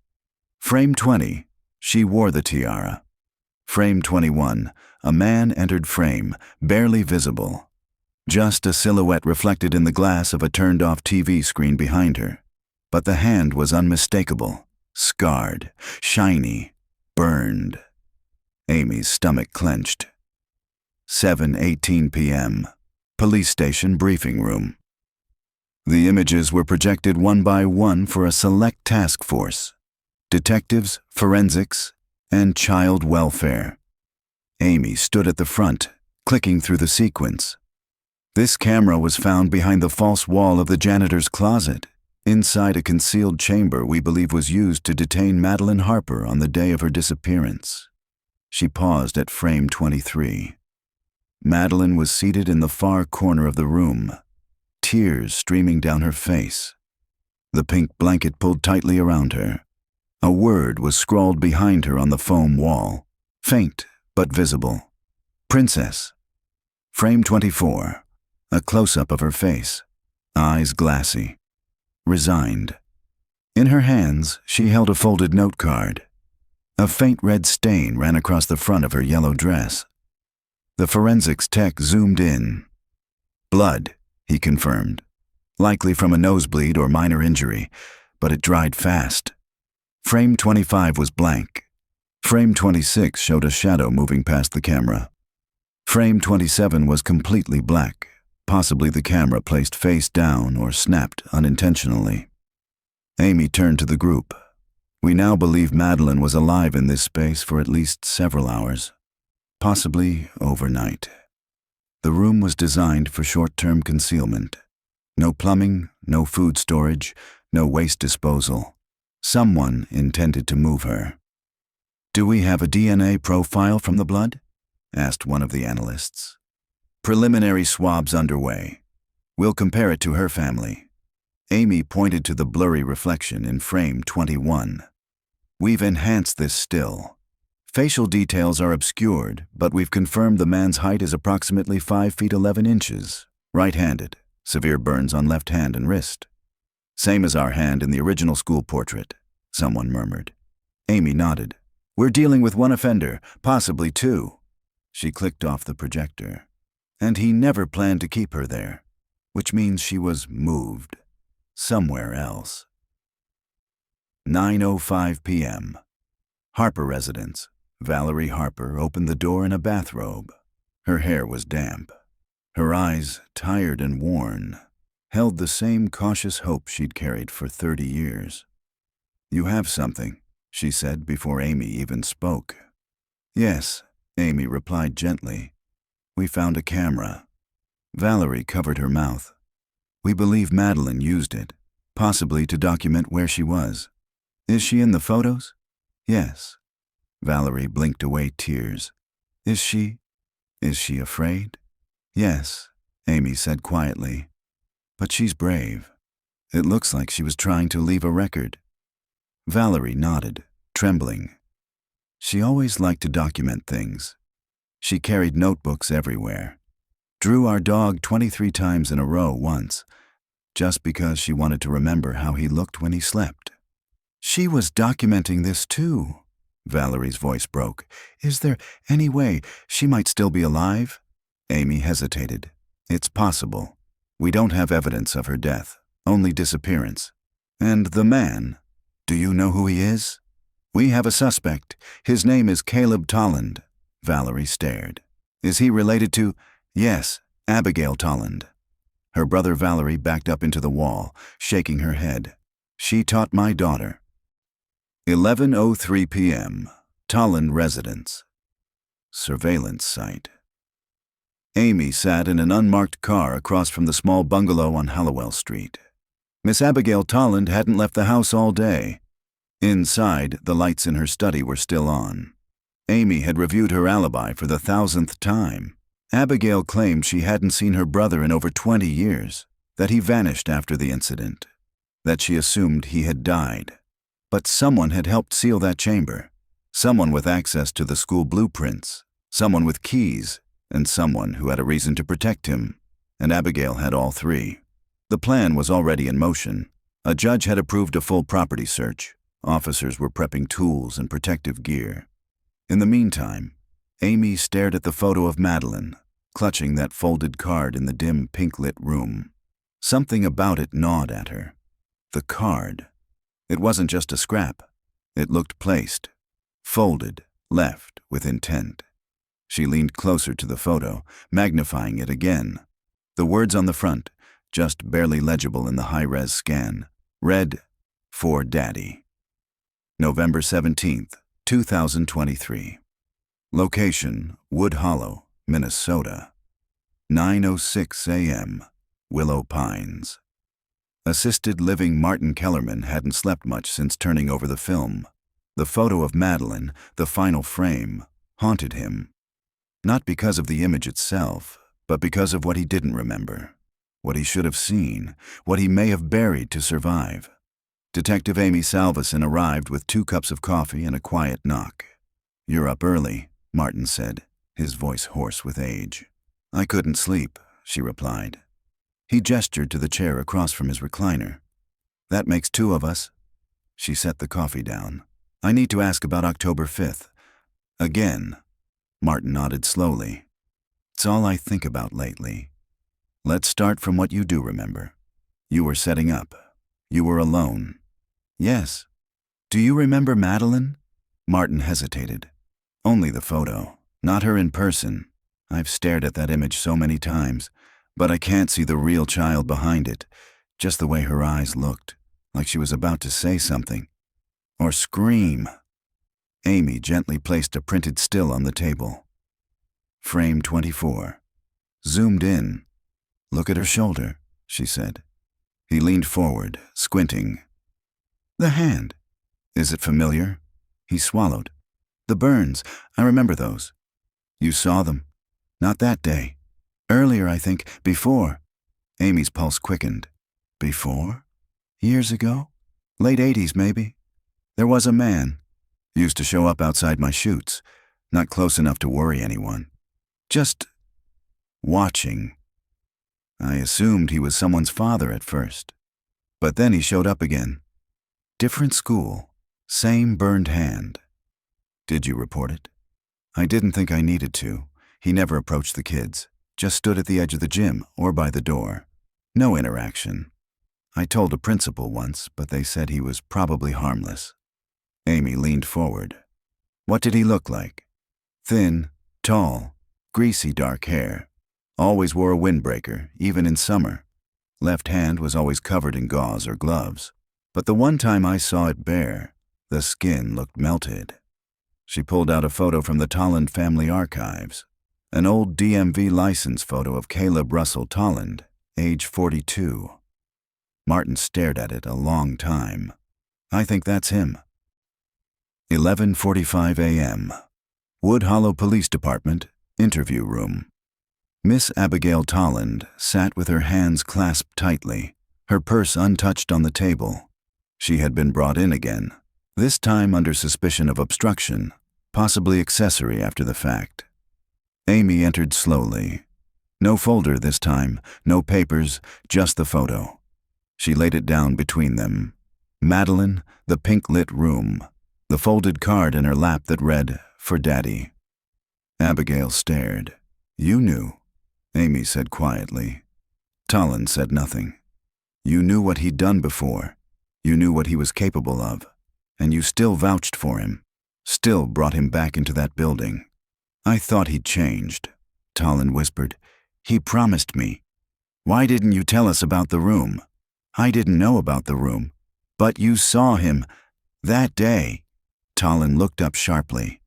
Frame 20, she wore the tiara. Frame 21, a man entered frame, barely visible. Just a silhouette reflected in the glass of a turned-off TV screen behind her. But the hand was unmistakable, scarred, shiny, burned. Amy's stomach clenched. 7:18 p.m. Police station briefing room. The images were projected one by one for a select task force. Detectives, forensics, and child welfare. Amy stood at the front, clicking through the sequence. This camera was found behind the false wall of the janitor's closet, inside a concealed chamber we believe was used to detain Madeline Harper on the day of her disappearance. She paused at frame 23. Madeline was seated in the far corner of the room, tears streaming down her face. The pink blanket pulled tightly around her. A word was scrawled behind her on the foam wall, faint but visible. Princess. Frame 24. A close-up of her face, eyes glassy, resigned. In her hands, she held a folded note card. A faint red stain ran across the front of her yellow dress. The forensics tech zoomed in. Blood, he confirmed. Likely from a nosebleed or minor injury, but it dried fast. Frame 25 was blank. Frame 26 showed a shadow moving past the camera. Frame 27 was completely black, possibly the camera placed face down or snapped unintentionally. Amy turned to the group. We now believe Madeline was alive in this space for at least several hours, possibly overnight. The room was designed for short-term concealment. No plumbing, no food storage, no waste disposal. Someone intended to move her. "Do we have a DNA profile from the blood?" asked one of the analysts. "Preliminary swabs underway. We'll compare it to her family." Amy pointed to the blurry reflection in frame 21. "We've enhanced this still. Facial details are obscured, but we've confirmed the man's height is approximately 5 feet 11 inches, right-handed, severe burns on left hand and wrist. Same as our hand in the original school portrait," someone murmured. Amy nodded. "We're dealing with one offender, possibly two." She clicked off the projector. "And he never planned to keep her there, which means she was moved somewhere else." 9:05 p.m. Harper residence. Valerie Harper opened the door in a bathrobe. Her hair was damp. Her eyes, tired and worn, held the same cautious hope she'd carried for 30 years. "You have something," she said before Amy even spoke. "Yes," Amy replied gently. "We found a camera." Valerie covered her mouth. "We believe Madeline used it, possibly to document where she was." "Is she in the photos?" "Yes." Valerie blinked away tears. Is she afraid?" "Yes," Amy said quietly. "But she's brave. It looks like she was trying to leave a record." Valerie nodded, trembling. She always liked to document things. She carried notebooks everywhere. Drew our dog 23 times in a row once, just because she wanted to remember how he looked when he slept. "She was documenting this too." Valerie's voice broke. "Is there any way she might still be alive?" Amy hesitated. "It's possible. We don't have evidence of her death, only disappearance." "And the man? Do you know who he is?" "We have a suspect. His name is Caleb Tolland." Valerie stared. "Is he related to—" "Yes, Abigail Tolland." Her brother Valerie backed up into the wall, shaking her head. "She taught my daughter." 11:03 p.m. Tolland residence. Surveillance site. Amy sat in an unmarked car across from the small bungalow on Hallowell Street. Miss Abigail Tolland hadn't left the house all day. Inside, the lights in her study were still on. Amy had reviewed her alibi for the 1,000th time. Abigail claimed she hadn't seen her brother in over 20 years, that he vanished after the incident, that she assumed he had died. But someone had helped seal that chamber, someone with access to the school blueprints, someone with keys, and someone who had a reason to protect him, and Abigail had all three. The plan was already in motion. A judge had approved a full property search. Officers were prepping tools and protective gear. In the meantime, Amy stared at the photo of Madeline, clutching that folded card in the dim pink-lit room. Something about it gnawed at her. The card. It wasn't just a scrap. It looked placed, folded, left with intent. She leaned closer to the photo, magnifying it again. The words on the front, just barely legible in the high-res scan, read, "For Daddy." November 17th, 2023. Location, Wood Hollow, Minnesota. 9:06 a.m., Willow Pines. Assisted living Martin Kellerman hadn't slept much since turning over the film. The photo of Madeline, the final frame, haunted him. Not because of the image itself, but because of what he didn't remember, what he should have seen, what he may have buried to survive. Detective Amy Salveson arrived with 2 cups of coffee and a quiet knock. "You're up early," Martin said, his voice hoarse with age. "I couldn't sleep," she replied. He gestured to the chair across from his recliner. "That makes 2 of us." She set the coffee down. "I need to ask about October 5th. Again." Martin nodded slowly. "It's all I think about lately. Let's start from what you do remember. You were setting up. You were alone." "Yes." "Do you remember Madeline?" Martin hesitated. "Only the photo, not her in person. I've stared at that image so many times, but I can't see the real child behind it, just the way her eyes looked, like she was about to say something. Or scream." Amy gently placed a printed still on the table. Frame 24. Zoomed in. "Look at her shoulder," she said. He leaned forward, squinting. "The hand. Is it familiar?" He swallowed. "The burns. I remember those." "You saw them?" "Not that day. Earlier, I think. Before." Amy's pulse quickened. "Before? Years ago? Late 80s, maybe. There was a man. Used to show up outside my shoots. Not close enough to worry anyone. Just watching. I assumed he was someone's father at first. But then he showed up again. Different school. Same burned hand." "Did you report it?" "I didn't think I needed to. He never approached the kids. Just stood at the edge of the gym or by the door. No interaction. I told a principal once, but they said he was probably harmless." Amy leaned forward. "What did he look like?" "Thin, tall, greasy dark hair. Always wore a windbreaker, even in summer. Left hand was always covered in gauze or gloves. But the one time I saw it bare, the skin looked melted." She pulled out a photo from the Tolland family archives. An old DMV license photo of Caleb Russell Tolland, age 42. Martin stared at it a long time. "I think that's him." 11:45 a.m. Wood Hollow Police Department, interview room. Miss Abigail Tolland sat with her hands clasped tightly, her purse untouched on the table. She had been brought in again, this time under suspicion of obstruction, possibly accessory after the fact. Amy entered slowly. No folder this time, no papers, just the photo. She laid it down between them. Madeline, the pink-lit room, the folded card in her lap that read, "For Daddy." Abigail stared. "You knew," Amy said quietly. Tolland said nothing. "You knew what he'd done before. You knew what he was capable of. And you still vouched for him. Still brought him back into that building." "I thought he'd changed," Tolland whispered. "He promised me." "Why didn't you tell us about the room?" "I didn't know about the room." "But you saw him that day." Tolland looked up sharply.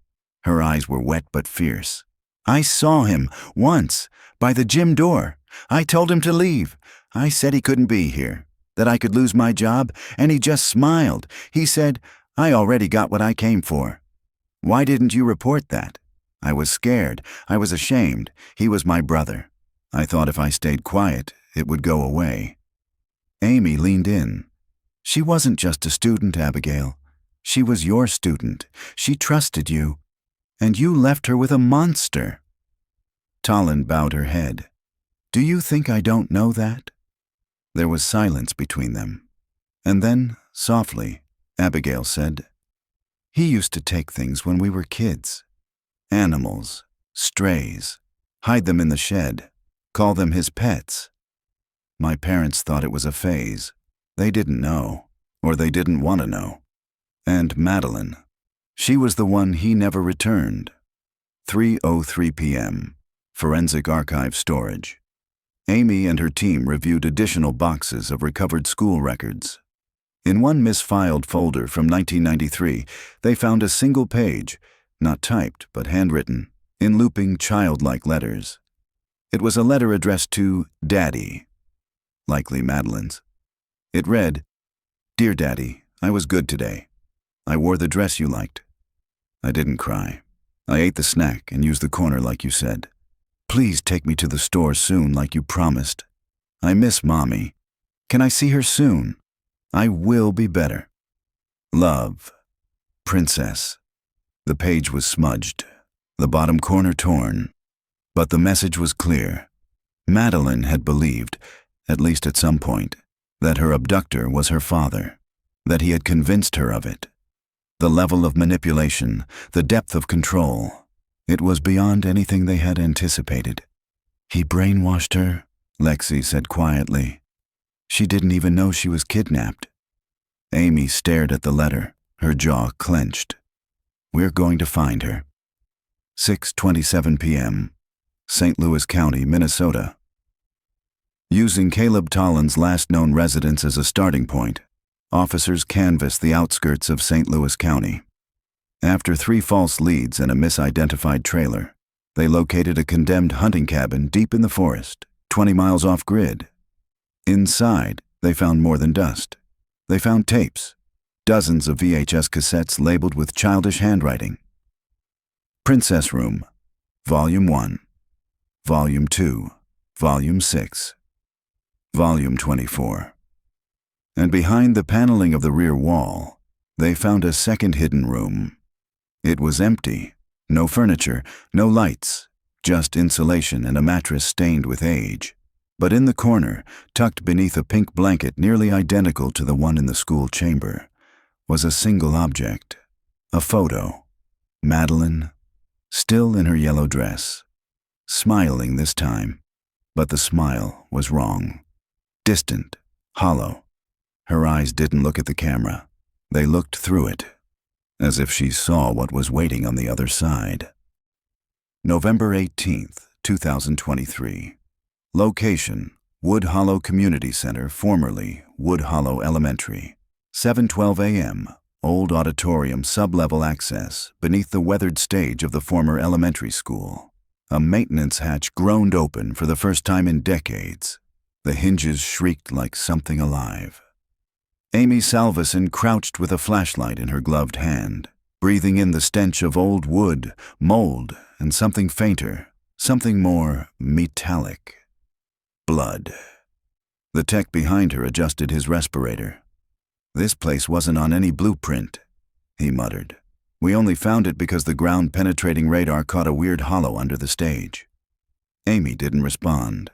Her eyes were wet but fierce. "I saw him once by the gym door. I told him to leave. I said he couldn't be here, that I could lose my job, and he just smiled. He said, 'I already got what I came for.' Why didn't you report that?" I was scared. I was ashamed. He was my brother. I thought if I stayed quiet, it would go away. Amy leaned in. She wasn't just a student, Abigail. She was your student. She trusted you. And you left her with a monster. Tallinn bowed her head. Do you think I don't know that? There was silence between them. And then, softly, Abigail said, He used to take things when we were kids. Animals, strays, hide them in the shed, call them his pets. My parents thought it was a phase. They didn't know, or they didn't want to know. And Madeline, she was the one he never returned. 3:03 p.m., Forensic Archive storage. Amy and her team reviewed additional boxes of recovered school records. In one misfiled folder from 1993, they found a single page, not typed but handwritten, in looping childlike letters. It was a letter addressed to Daddy, likely Madeline's. It read, Dear Daddy, I was good today. I wore the dress you liked. I didn't cry. I ate the snack and used the corner like you said. Please take me to the store soon like you promised. I miss Mommy. Can I see her soon? I will be better. Love. Princess. The page was smudged, the bottom corner torn. But the message was clear. Madeline had believed, at least at some point, that her abductor was her father, that he had convinced her of it. The level of manipulation, the depth of control, it was beyond anything they had anticipated. He brainwashed her, Lexi said quietly. She didn't even know she was kidnapped. Amy stared at the letter, her jaw clenched. We're going to find her. 6:27 p.m., St. Louis County, Minnesota. Using Caleb Tallinn's last known residence as a starting point, officers canvassed the outskirts of St. Louis County. After 3 false leads and a misidentified trailer, they located a condemned hunting cabin deep in the forest, 20 miles off-grid. Inside, they found more than dust. They found tapes, dozens of VHS cassettes labeled with childish handwriting. Princess Room, Volume 1, Volume 2, Volume 6, Volume 24. And behind the paneling of the rear wall, they found a second hidden room. It was empty, no furniture, no lights, just insulation and a mattress stained with age. But in the corner, tucked beneath a pink blanket nearly identical to the one in the school chamber, was a single object, a photo. Madeline, still in her yellow dress, smiling this time, but the smile was wrong. Distant, hollow. Her eyes didn't look at the camera. They looked through it, as if she saw what was waiting on the other side. November 18th, 2023. Location, Wood Hollow Community Center, formerly Wood Hollow Elementary. 7:12 a.m., old auditorium sub-level access beneath the weathered stage of the former elementary school. A maintenance hatch groaned open for the first time in decades. The hinges shrieked like something alive. Amy Salveson crouched with a flashlight in her gloved hand, breathing in the stench of old wood, mold, and something fainter, something more metallic. Blood. The tech behind her adjusted his respirator. This place wasn't on any blueprint, he muttered. We only found it because the ground-penetrating radar caught a weird hollow under the stage. Amy didn't respond.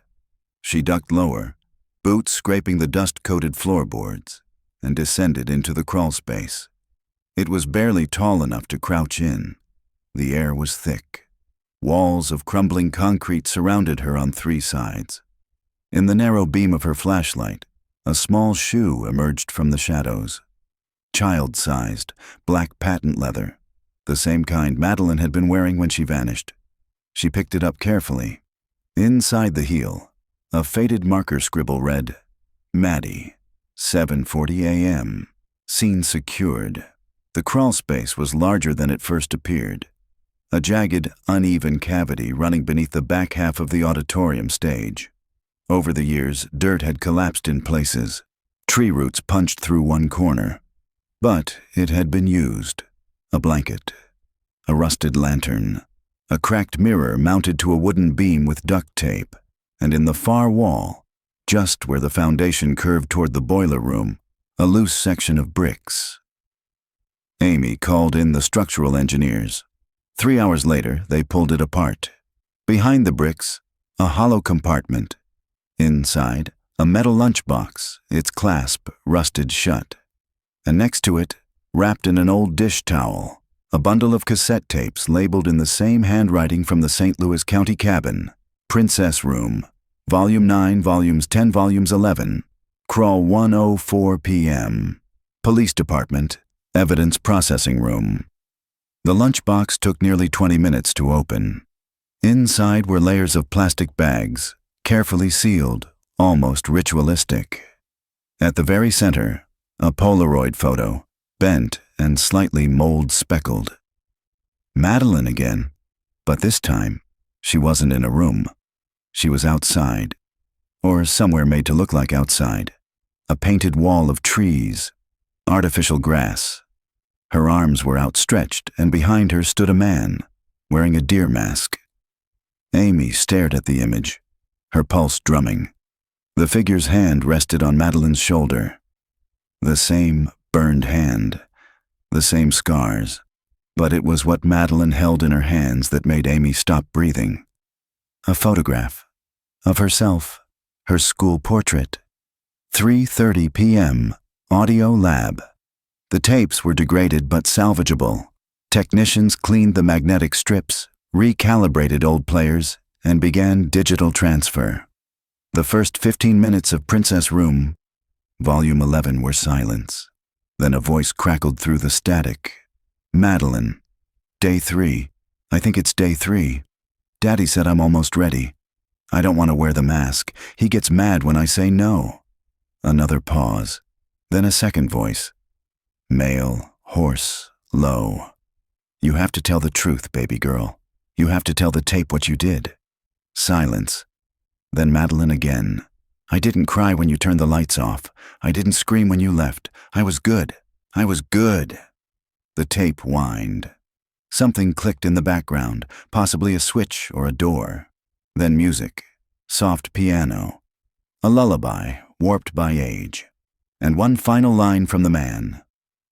She ducked lower, boots scraping the dust-coated floorboards, and descended into the crawl space. It was barely tall enough to crouch in. The air was thick. Walls of crumbling concrete surrounded her on 3 sides. In the narrow beam of her flashlight, a small shoe emerged from the shadows. Child-sized, black patent leather, the same kind Madeline had been wearing when she vanished. She picked it up carefully. Inside the heel, a faded marker scribble read, Maddie, 7:40 a.m. Scene secured. The crawl space was larger than it first appeared. A jagged, uneven cavity running beneath the back half of the auditorium stage. Over the years, dirt had collapsed in places. Tree roots punched through one corner. But it had been used. A blanket. A rusted lantern. a cracked mirror mounted to a wooden beam with duct tape, and in the far wall, just where the foundation curved toward the boiler room, a loose section of bricks. Amy called in the structural engineers. 3 hours later, they pulled it apart. Behind the bricks, a hollow compartment. Inside, a metal lunchbox, its clasp rusted shut. And next to it, wrapped in an old dish towel, a bundle of cassette tapes labeled in the same handwriting from the St. Louis County cabin. Princess Room, Volume 9, Volumes 10, Volumes 11, Crawl 1:04 p.m. Police Department, Evidence Processing Room. The lunchbox took nearly 20 minutes to open. Inside were layers of plastic bags, carefully sealed, almost ritualistic. At the very center, a Polaroid photo, bent and slightly mold-speckled. Madeline again, but this time, she wasn't in a room. She was outside, or somewhere made to look like outside. A painted wall of trees, artificial grass. Her arms were outstretched, and behind her stood a man, wearing a deer mask. Amy stared at the image, her pulse drumming. The figure's hand rested on Madeline's shoulder. The same burned hand, the same scars, but it was what Madeline held in her hands that made Amy stop breathing. A photograph of herself, her school portrait. 3:30 p.m., Audio Lab. The tapes were degraded but salvageable. Technicians cleaned the magnetic strips, recalibrated old players, and began digital transfer. The first 15 minutes of Princess Room, Volume 11, were silence. Then a voice crackled through the static. Madeline. Day 3. I think it's day 3. Daddy said I'm almost ready. I don't want to wear the mask. He gets mad when I say no. Another pause. Then a second voice. Male, hoarse, low. You have to tell the truth, baby girl. You have to tell the tape what you did. Silence. Then Madeline again. I didn't cry when you turned the lights off. I didn't scream when you left. I was good. I was good. The tape whined. Something clicked in the background, possibly a switch or a door. Then music, soft piano, a lullaby warped by age. And one final line from the man.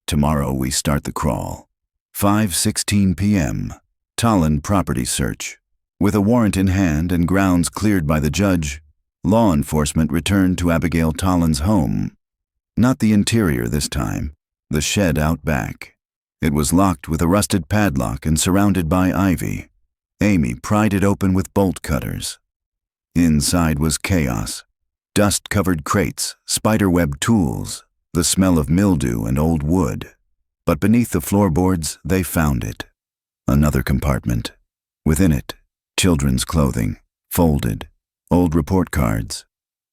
Tomorrow we start the crawl. 5:16 p.m., Tolland property search. With a warrant in hand and grounds cleared by the judge, law enforcement returned to Abigail Tolland's home. Not the interior this time, the shed out back. It was locked with a rusted padlock and surrounded by ivy. Amy pried it open with bolt cutters. Inside was chaos. Dust-covered crates, spiderweb tools, the smell of mildew and old wood. But beneath the floorboards, they found it. Another compartment. Within it, children's clothing, folded, old report cards,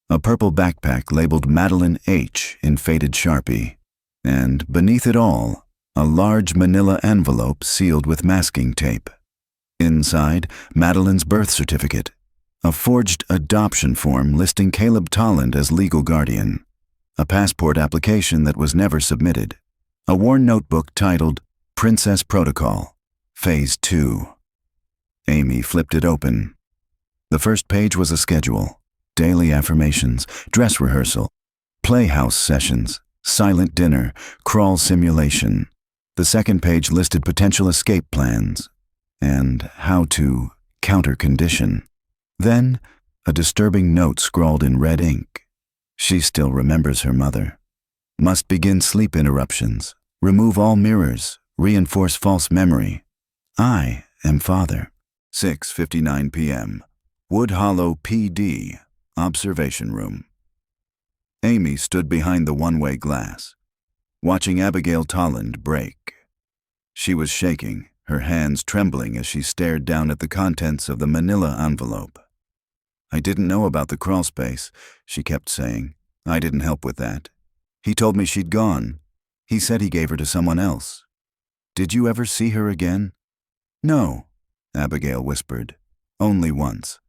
a purple backpack labeled Madeline H. in faded Sharpie, and beneath it all, a large manila envelope sealed with masking tape. Inside, Madeline's birth certificate, a forged adoption form listing Caleb Tolland as legal guardian, a passport application that was never submitted, a worn notebook titled Princess Protocol, Phase 2. Amy flipped it open. The first page was a schedule, daily affirmations, dress rehearsal, playhouse sessions, silent dinner, crawl simulation. The second page listed potential escape plans and how to counter condition. Then, a disturbing note scrawled in red ink. She still remembers her mother. Must begin sleep interruptions, remove all mirrors, reinforce false memory. I am father. 6:59 p.m. Wood Hollow PD, observation room. Amy stood behind the one-way glass, watching Abigail Tolland break. She was shaking, her hands trembling as she stared down at the contents of the manila envelope. I didn't know about the crawl space, she kept saying. I didn't help with that. He told me she'd gone. He said he gave her to someone else. Did you ever see her again? No, Abigail whispered. Only once.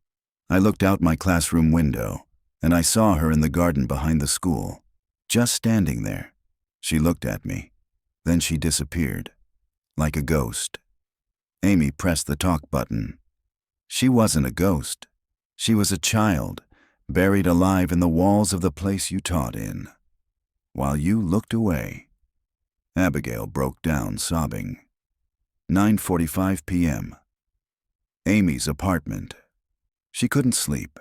I looked out my classroom window, and I saw her in the garden behind the school, just standing there. She looked at me. Then she disappeared, like a ghost. Amy pressed the talk button. She wasn't a ghost. She was a child, buried alive in the walls of the place you taught in. While you looked away, Abigail broke down, sobbing. 9:45 p.m. Amy's apartment. She couldn't sleep.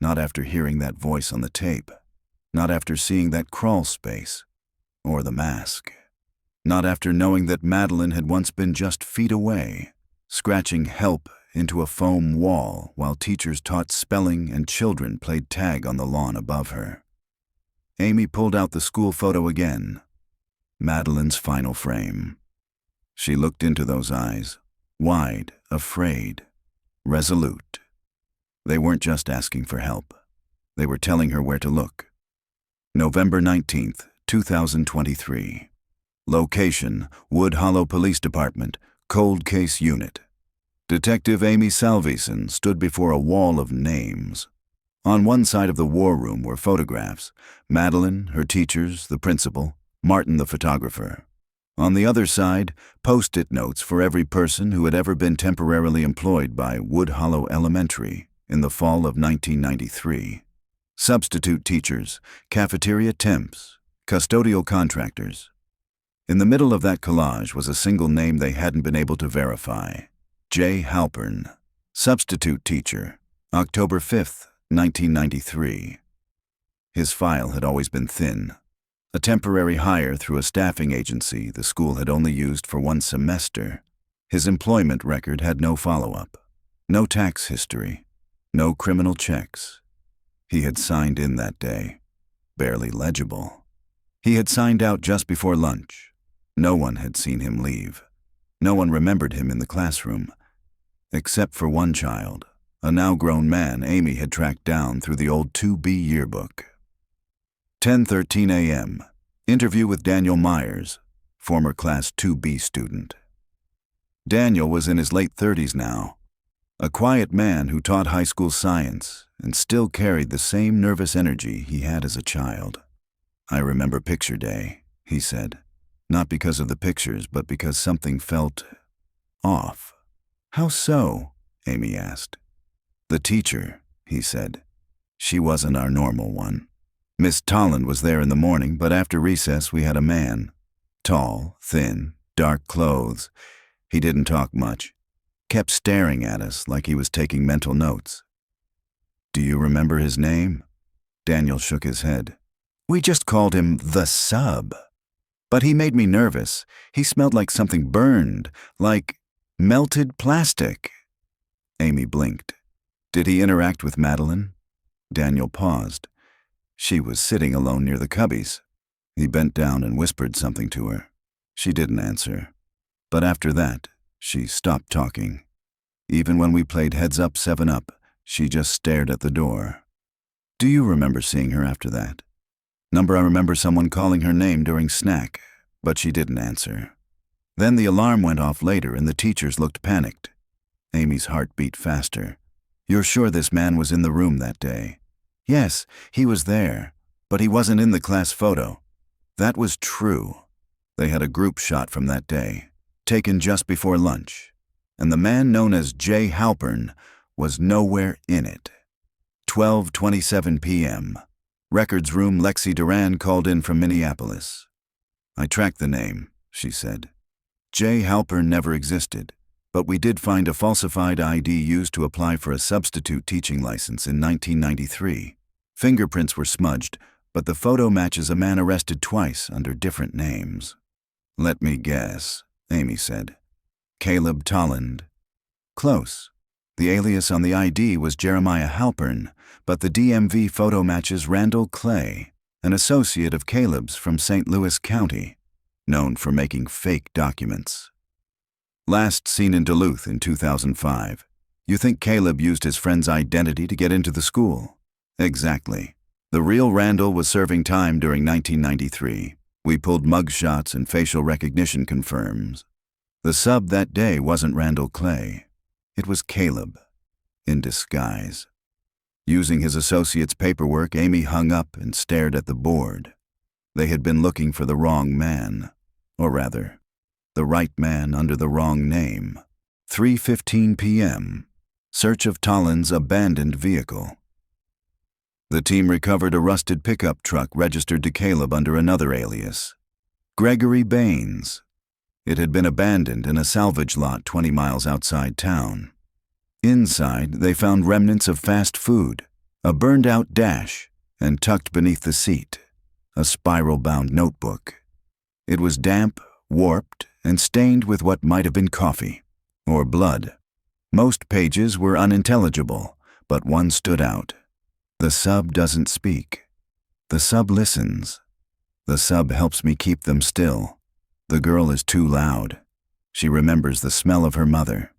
Not after hearing that voice on the tape. Not after seeing that crawl space. Or the mask. Not after knowing that Madeline had once been just feet away, scratching help into a foam wall while teachers taught spelling and children played tag on the lawn above her. Amy pulled out the school photo again. Madeline's final frame. She looked into those eyes, wide, afraid, resolute. They weren't just asking for help. They were telling her where to look. November 19th, 2023. Location, Wood Hollow Police Department, Cold Case Unit. Detective Amy Salveson stood before a wall of names. On one side of the war room were photographs: Madeline, her teachers, the principal, Martin the photographer. On the other side, post-it notes for every person who had ever been temporarily employed by Wood Hollow Elementary in the fall of 1993. Substitute teachers, cafeteria temps, custodial contractors. In the middle of that collage was a single name they hadn't been able to verify: J. Halpern, substitute teacher, October 5th, 1993. His file had always been thin. A temporary hire through a staffing agency the school had only used for one semester. His employment record had no follow-up, no tax history, no criminal checks. He had signed in that day, barely legible. He had signed out just before lunch. No one had seen him leave. No one remembered him in the classroom, except for one child, a now grown man Amy had tracked down through the old 2B yearbook. 10:13 a.m. Interview with Daniel Myers, former Class 2B student. Daniel was in his late 30s now, a quiet man who taught high school science and still carried the same nervous energy he had as a child. "I remember picture day," he said, not because of the pictures, but because something felt off. "How so?" Amy asked. "The teacher," he said. "She wasn't our normal one. Miss Tolland was there in the morning, but after recess we had a man. Tall, thin, dark clothes. He didn't talk much. Kept staring at us like he was taking mental notes." "Do you remember his name?" Daniel shook his head. "We just called him the sub. But he made me nervous. He smelled like something burned, like melted plastic." Amy blinked. "Did he interact with Madeline?" Daniel paused. She was sitting alone near the cubbies. He bent down and whispered something to her. She didn't answer. But after that, she stopped talking. Even when we played heads-up 7-up, she just stared at the door. "Do you remember seeing her after that?" "I remember someone calling her name during snack, but she didn't answer. Then the alarm went off later and the teachers looked panicked." Amy's heart beat faster. "You're sure this man was in the room that day?" "Yes, he was there, but he wasn't in the class photo." That was true. They had a group shot from that day, taken just before lunch, and the man known as J. Halpern was nowhere in it. 12:27 p.m. Records room Lexi Duran called in from Minneapolis. "I tracked the name," she said. "J. Halpern never existed, but we did find a falsified ID used to apply for a substitute teaching license in 1993. Fingerprints were smudged, but the photo matches a man arrested twice under different names." "Let me guess," Amy said. "Caleb Tolland." "Close. The alias on the ID was Jeremiah Halpern, but the DMV photo matches Randall Clay, an associate of Caleb's from St. Louis County, known for making fake documents. Last seen in Duluth in 2005. You think Caleb used his friend's identity to get into the school?" "Exactly. The real Randall was serving time during 1993. We pulled mug shots and facial recognition confirms. The sub that day wasn't Randall Clay. It was Caleb, in disguise." Using his associate's paperwork, Amy hung up and stared at the board. They had been looking for the wrong man, or rather, the right man under the wrong name. 3:15 p.m. Search of Tolland's abandoned vehicle. The team recovered a rusted pickup truck registered to Caleb under another alias, Gregory Baines. It had been abandoned in a salvage lot 20 miles outside town. Inside, they found remnants of fast food, a burned-out dash, and tucked beneath the seat, a spiral-bound notebook. It was damp, warped, and stained with what might have been coffee or blood. Most pages were unintelligible, but one stood out. The sub doesn't speak. The sub listens. The sub helps me keep them still. The girl is too loud. She remembers the smell of her mother.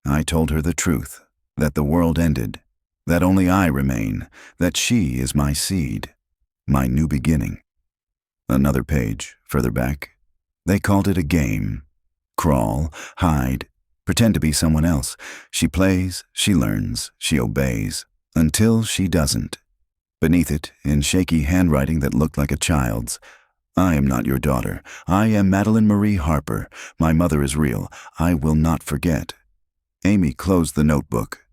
I told her the truth, that the world ended, that only I remain, that she is my seed, my new beginning. Another page, further back. They called it a game. Crawl, hide, pretend to be someone else. She plays, she learns, she obeys, until she doesn't. Beneath it, in shaky handwriting that looked like a child's, I am not your daughter. I am Madeline Marie Harper. My mother is real. I will not forget. Amy closed the notebook.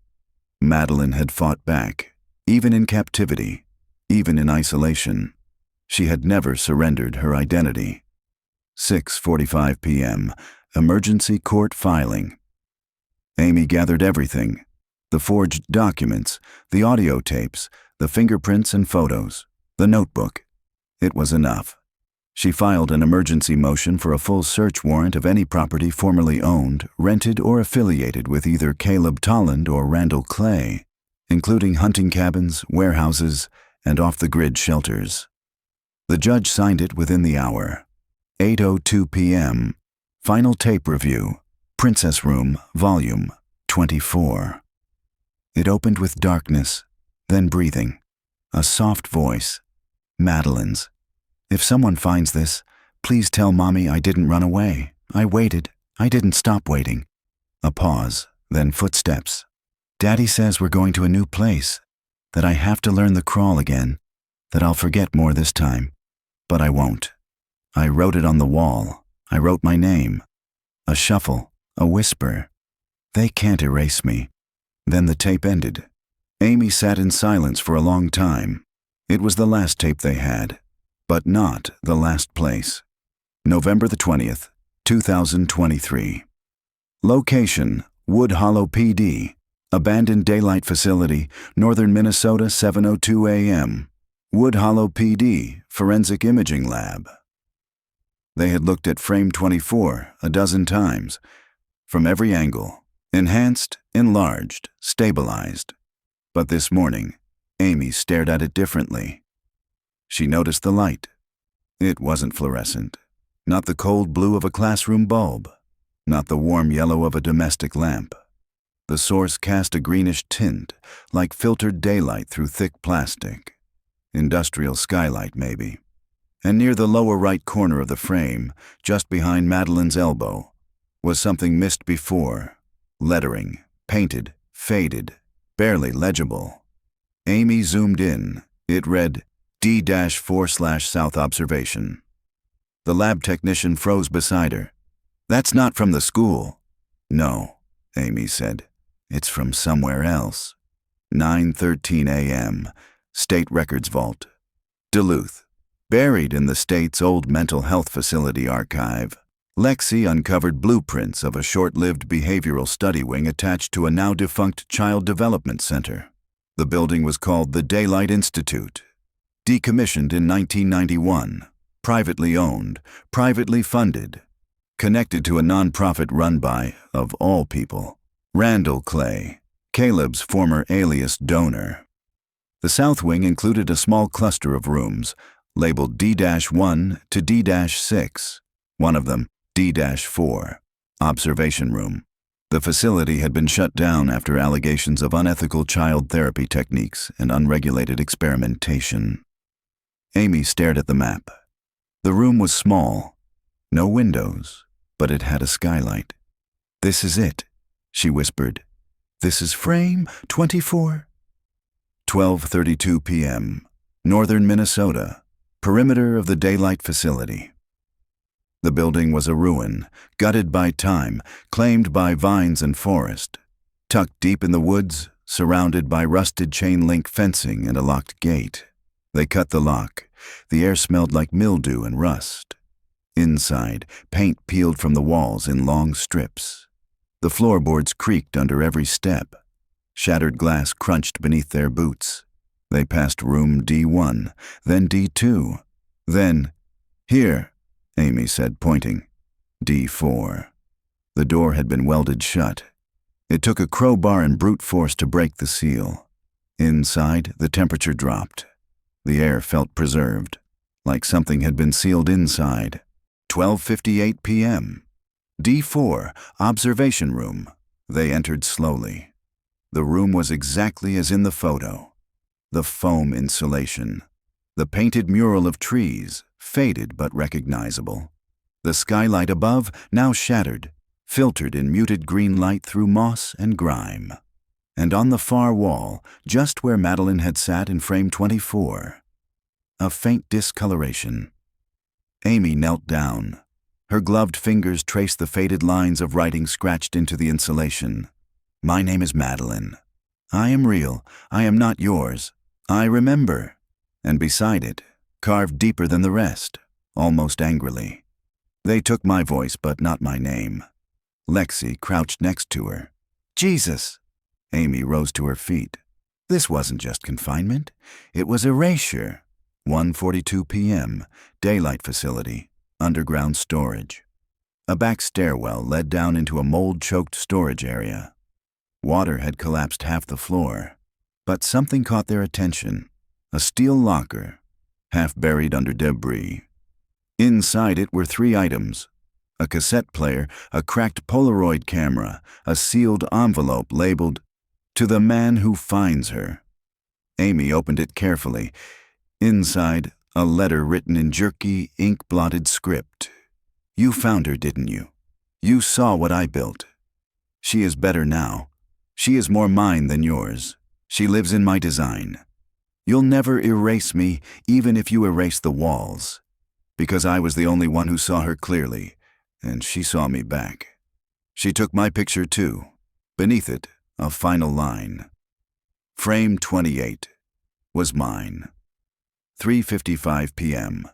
Madeline had fought back, even in captivity, even in isolation. She had never surrendered her identity. 6:45 p.m. Emergency court filing. Amy gathered everything. The forged documents, the audio tapes, the fingerprints and photos, the notebook. It was enough. She filed an emergency motion for a full search warrant of any property formerly owned, rented, or affiliated with either Caleb Tolland or Randall Clay, including hunting cabins, warehouses, and off-the-grid shelters. The judge signed it within the hour. 8:02 p.m. Final tape review. Princess Room, Volume 24. It opened with darkness, then breathing. A soft voice. Madeline's. If someone finds this, please tell Mommy I didn't run away. I waited. I didn't stop waiting. A pause, then footsteps. Daddy says we're going to a new place, that I have to learn the crawl again, that I'll forget more this time. But I won't. I wrote it on the wall. I wrote my name. A shuffle, a whisper. They can't erase me. Then the tape ended. Amy sat in silence for a long time. It was the last tape they had, but not the last place. November the 20th, 2023. Location, Wood Hollow PD. Abandoned daylight facility, northern Minnesota, 7:02 a.m. Wood Hollow PD, Forensic Imaging Lab. They had looked at frame 24 a dozen times, from every angle, enhanced, enlarged, stabilized. But this morning, Amy stared at it differently. She noticed the light. It wasn't fluorescent, not the cold blue of a classroom bulb, not the warm yellow of a domestic lamp. The source cast a greenish tint, like filtered daylight through thick plastic. Industrial skylight, maybe. And near the lower right corner of the frame, just behind Madeline's elbow, was something missed before. Lettering, painted, faded, barely legible. Amy zoomed in. It read, D-4/South Observation. The lab technician froze beside her. That's not from the school. No, Amy said. It's from somewhere else. 9:13 a.m. State Records Vault. Duluth. Buried in the state's old mental health facility archive, Lexi uncovered blueprints of a short-lived behavioral study wing attached to a now-defunct child development center. The building was called the Daylight Institute. Decommissioned in 1991, privately owned, privately funded, connected to a nonprofit run by, of all people, Randall Clay, Caleb's former alias donor. The south wing included a small cluster of rooms, labeled D-1 to D-6, one of them D-4, observation room. The facility had been shut down after allegations of unethical child therapy techniques and unregulated experimentation. Amy stared at the map. The room was small, no windows, but it had a skylight. This is it, she whispered. This is frame 24. 12:32 p.m., northern Minnesota, perimeter of the daylight facility. The building was a ruin, gutted by time, claimed by vines and forest. Tucked deep in the woods, surrounded by rusted chain-link fencing and a locked gate. They cut the lock. The air smelled like mildew and rust. Inside, paint peeled from the walls in long strips. The floorboards creaked under every step. Shattered glass crunched beneath their boots. They passed room D1, then D2, then, "Here," Amy said, pointing. D4. The door had been welded shut. It took a crowbar and brute force to break the seal. Inside, the temperature dropped. The air felt preserved, like something had been sealed inside. 12:58 p.m. D4, observation room. They entered slowly. The room was exactly as in the photo. The foam insulation. The painted mural of trees, faded but recognizable. The skylight above, now shattered, filtered in muted green light through moss and grime. And on the far wall, just where Madeline had sat in frame 24, a faint discoloration. Amy knelt down. Her gloved fingers traced the faded lines of writing scratched into the insulation. "My name is Madeline. I am real. I am not yours. I remember." And beside it, carved deeper than the rest, almost angrily. "They took my voice, but not my name." Lexi crouched next to her. "Jesus!" Amy rose to her feet. This wasn't just confinement. It was erasure. 1:42 p.m., daylight facility, underground storage. A back stairwell led down into a mold-choked storage area. Water had collapsed half the floor, but something caught their attention. A steel locker, half buried under debris. Inside it were 3 items: a cassette player, a cracked Polaroid camera, a sealed envelope labeled, "To the man who finds her." Amy opened it carefully. Inside, a letter written in jerky, ink-blotted script. "You found her, didn't you? You saw what I built. She is better now. She is more mine than yours. She lives in my design. You'll never erase me, even if you erase the walls. Because I was the only one who saw her clearly, and she saw me back. She took my picture too. Beneath it, a final line. Frame 28 was mine. 3:55 p.m.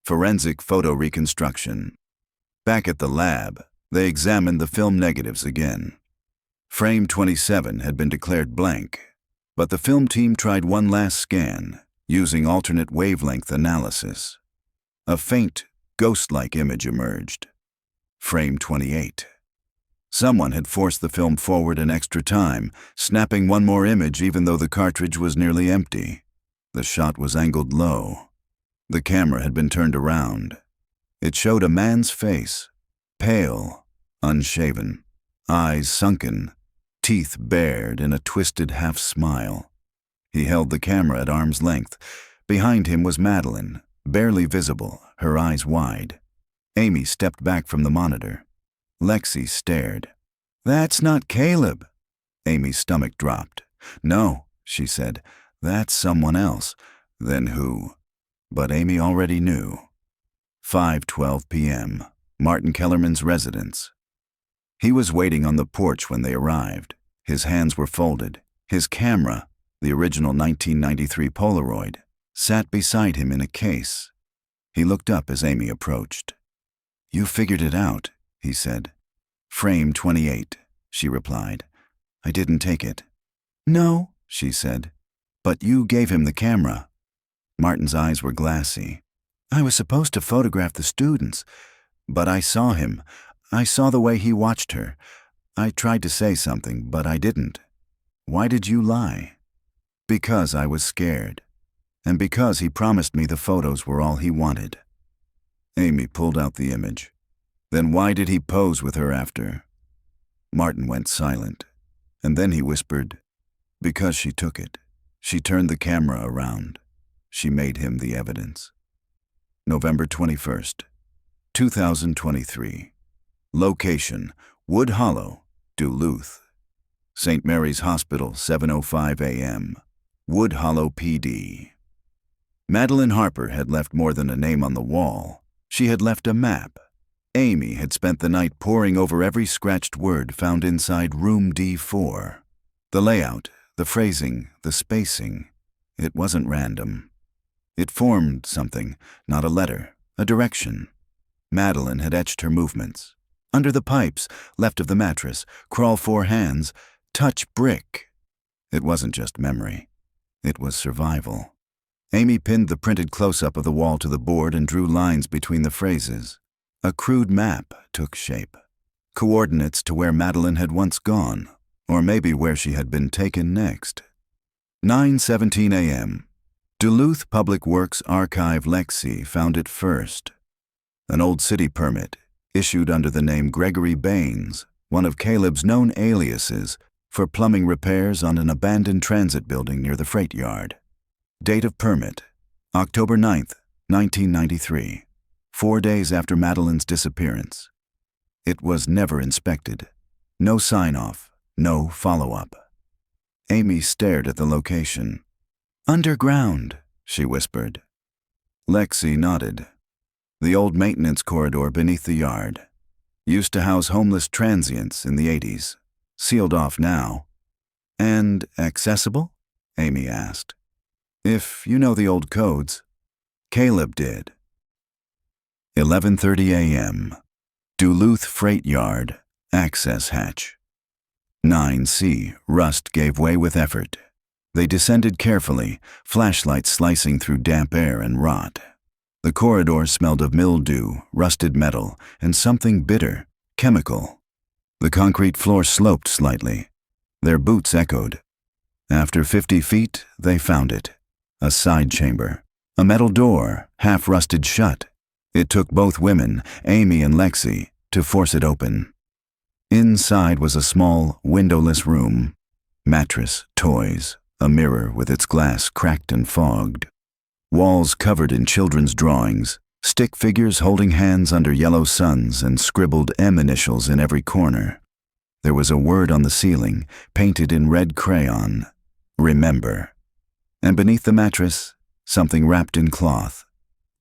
Forensic photo reconstruction. Back at the lab, they examined the film negatives again. Frame 27 had been declared blank, but the film team tried one last scan, using alternate wavelength analysis. A faint, ghost-like image emerged. Frame 28. Someone had forced the film forward an extra time, snapping one more image even though the cartridge was nearly empty. The shot was angled low. The camera had been turned around. It showed a man's face, pale, unshaven, eyes sunken, teeth bared in a twisted half-smile. He held the camera at arm's length. Behind him was Madeline, barely visible, her eyes wide. Amy stepped back from the monitor. Lexi stared. "That's not Caleb." Amy's stomach dropped. "No," she said. "That's someone else." Then who? But Amy already knew. 5:12 p.m., Martin Kellerman's residence. He was waiting on the porch when they arrived. His hands were folded. His camera, the original 1993 Polaroid, sat beside him in a case. He looked up as Amy approached. "You figured it out," he said. "Frame 28, she replied. "I didn't take it." "No," she said. "But you gave him the camera." Martin's eyes were glassy. "I was supposed to photograph the students, but I saw him. I saw the way he watched her. I tried to say something, but I didn't." "Why did you lie?" "Because I was scared. And because he promised me the photos were all he wanted." Amy pulled out the image. "Then why did he pose with her after?" Martin went silent, and then he whispered, "Because she took it. She turned the camera around. She made him the evidence." November 21st, 2023. Location: Wood Hollow, Duluth. St. Mary's Hospital, 7:05 a.m. Wood Hollow PD. Madeline Harper had left more than a name on the wall. She had left a map, Amy had spent the night poring over every scratched word found inside room D4. The layout, the phrasing, the spacing. It wasn't random. It formed something, not a letter, a direction. Madeline had etched her movements. Under the pipes, left of the mattress, crawl 4 hands, touch brick. It wasn't just memory. It was survival. Amy pinned the printed close-up of the wall to the board and drew lines between the phrases. A crude map took shape. Coordinates to where Madeline had once gone, or maybe where she had been taken next. 9:17 a.m. Duluth Public Works Archive Lexi found it first. An old city permit, issued under the name Gregory Baines, one of Caleb's known aliases, for plumbing repairs on an abandoned transit building near the freight yard. Date of permit, October 9th, 1993, 4 days after Madeline's disappearance. It was never inspected. No sign-off, no follow-up. Amy stared at the location. "Underground," she whispered. Lexi nodded. The old maintenance corridor beneath the yard. Used to house homeless transients in the 80s. Sealed off now. "And accessible?" Amy asked. "If you know the old codes." Caleb did. 11:30 a.m. Duluth Freight Yard, access hatch. 9C, rust gave way with effort. They descended carefully, flashlights slicing through damp air and rot. The corridor smelled of mildew, rusted metal, and something bitter, chemical. The concrete floor sloped slightly. Their boots echoed. After 50 feet, they found it. A side chamber. A metal door, half rusted shut. It took both women, Amy and Lexi, to force it open. Inside was a small, windowless room. Mattress, toys, a mirror with its glass cracked and fogged. Walls covered in children's drawings, stick figures holding hands under yellow suns and scribbled M initials in every corner. There was a word on the ceiling, painted in red crayon, "Remember." And beneath the mattress, something wrapped in cloth.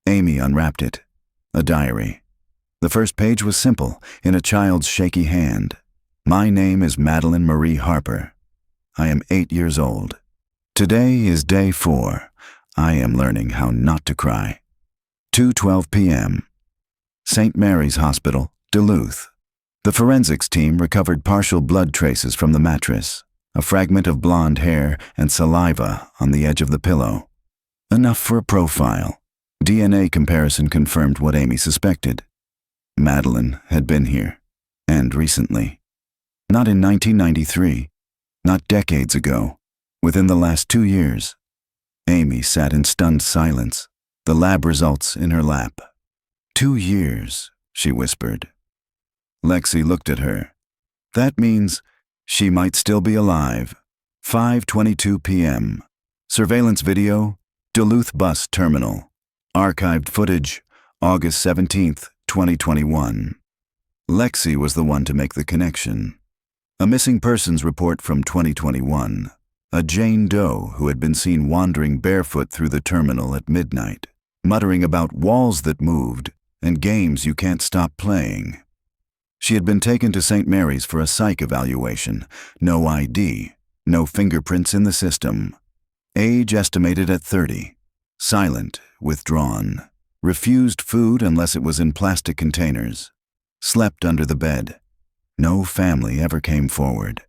Amy unwrapped it. A diary. The first page was simple, in a child's shaky hand. "My name is Madeline Marie Harper. I am 8 years old. Today is day 4. I am learning how not to cry." 2:12 p.m. St. Mary's Hospital, Duluth. The forensics team recovered partial blood traces from the mattress, a fragment of blonde hair and saliva on the edge of the pillow. Enough for a profile. DNA comparison confirmed what Amy suspected. Madeline had been here, and recently. Not in 1993, not decades ago, within the last 2 years. Amy sat in stunned silence, the lab results in her lap. 2 years, she whispered. Lexi looked at her. That means she might still be alive. 5:22 p.m. Surveillance video, Duluth Bus Terminal. Archived footage, August 17th, 2021. Lexi was the one to make the connection. A missing persons report from 2021. A Jane Doe who had been seen wandering barefoot through the terminal at midnight, muttering about walls that moved and games you can't stop playing. She had been taken to St. Mary's for a psych evaluation. No ID, no fingerprints in the system. Age estimated at 30. Silent, withdrawn. Refused food unless it was in plastic containers. Slept under the bed. No family ever came forward.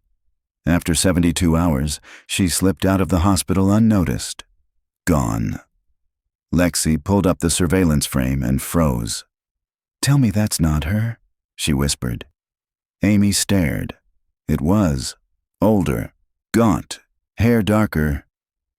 After 72 hours, she slipped out of the hospital unnoticed. Gone. Lexi pulled up the surveillance frame and froze. "Tell me that's not her," she whispered. Amy stared. It was. Older, gaunt, hair darker,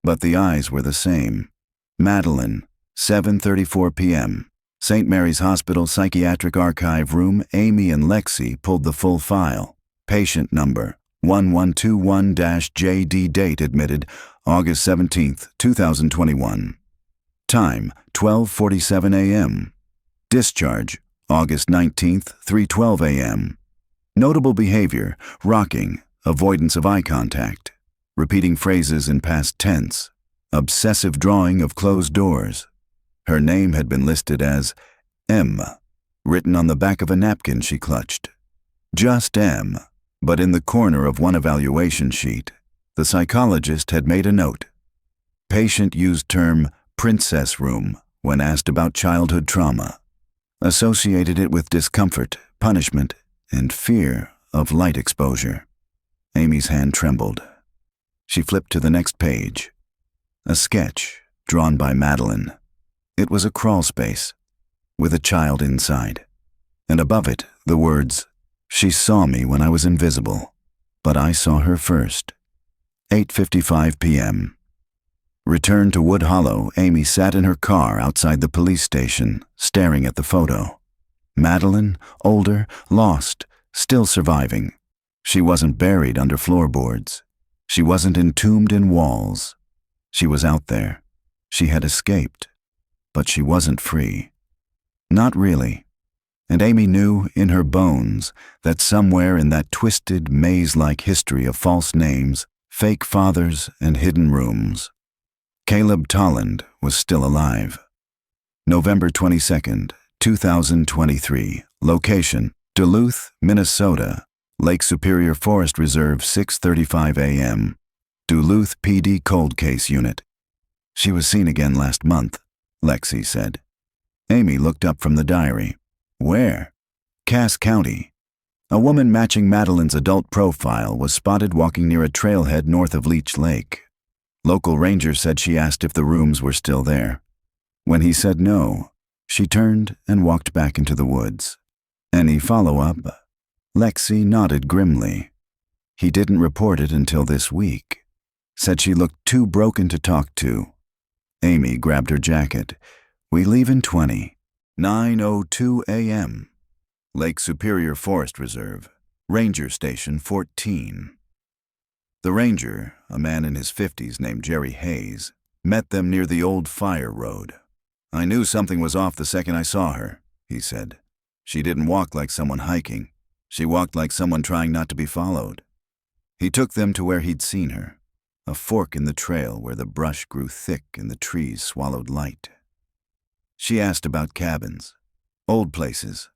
but the eyes were the same. Madeline, 7:34 p.m. St. Mary's Hospital Psychiatric Archive Room. Amy and Lexi pulled the full file. Patient number 1121-JD. Date admitted August 17th, 2021. Time 12:47 a.m. Discharge August 19th, 3:12 a.m. Notable behavior, rocking, avoidance of eye contact, repeating phrases in past tense, obsessive drawing of closed doors. Her name had been listed as M. written on the back of a napkin she clutched. Just M, but in the corner of one evaluation sheet, the psychologist had made a note. Patient used term princess room when asked about childhood trauma. Associated it with discomfort, punishment, and fear of light exposure. Amy's hand trembled. She flipped to the next page. A sketch drawn by Madeline. It was a crawl space with a child inside, and above it the words, "She saw me when I was invisible, but I saw her first." 8:55 p.m. Returned to Wood Hollow, Amy sat in her car outside the police station, staring at the photo. Madeline, older, lost, still surviving. She wasn't buried under floorboards. She wasn't entombed in walls. She was out there. She had escaped. But she wasn't free. Not really. And Amy knew in her bones that somewhere in that twisted, maze-like history of false names, fake fathers, and hidden rooms, Caleb Tolland was still alive. November 22nd, 2023. Location, Duluth, Minnesota. Lake Superior Forest Reserve, 6:35 a.m. Duluth PD Cold Case Unit. She was seen again last month, Lexi said. Amy looked up from the diary. Where? Cass County. A woman matching Madeline's adult profile was spotted walking near a trailhead north of Leech Lake. Local rangers said she asked if the rooms were still there. When he said no, she turned and walked back into the woods. Any follow-up? Lexi nodded grimly. He didn't report it until this week. Said she looked too broken to talk to. Amy grabbed her jacket. We leave in 20. 9:02 a.m. Lake Superior Forest Reserve. Ranger Station 14. The ranger, a man in his 50s named Jerry Hayes, met them near the old fire road. I knew something was off the second I saw her, he said. She didn't walk like someone hiking. She walked like someone trying not to be followed. He took them to where he'd seen her, a fork in the trail where the brush grew thick and the trees swallowed light. She asked about cabins, old places.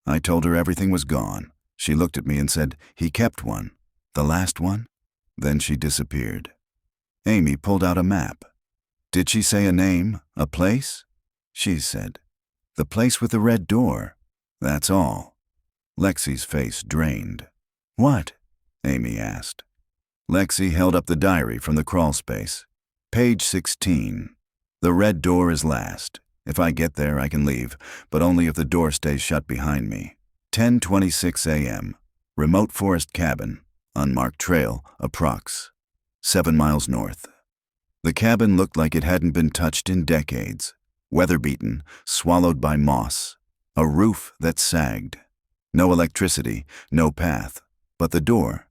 I told her everything was gone. She looked at me and said, he kept one. The last one? Then she disappeared. Amy pulled out a map. Did she say a name, a place? She said, the place with the red door. That's all. Lexi's face drained. What? Amy asked. Lexi held up the diary from the crawl space. Page 16. The red door is last. If I get there, I can leave, but only if the door stays shut behind me. 10:26 a.m. Remote forest cabin. Unmarked trail, approx. 7 miles north. The cabin looked like it hadn't been touched in decades. Weather-beaten, swallowed by moss. A roof that sagged. No electricity, no path. But the door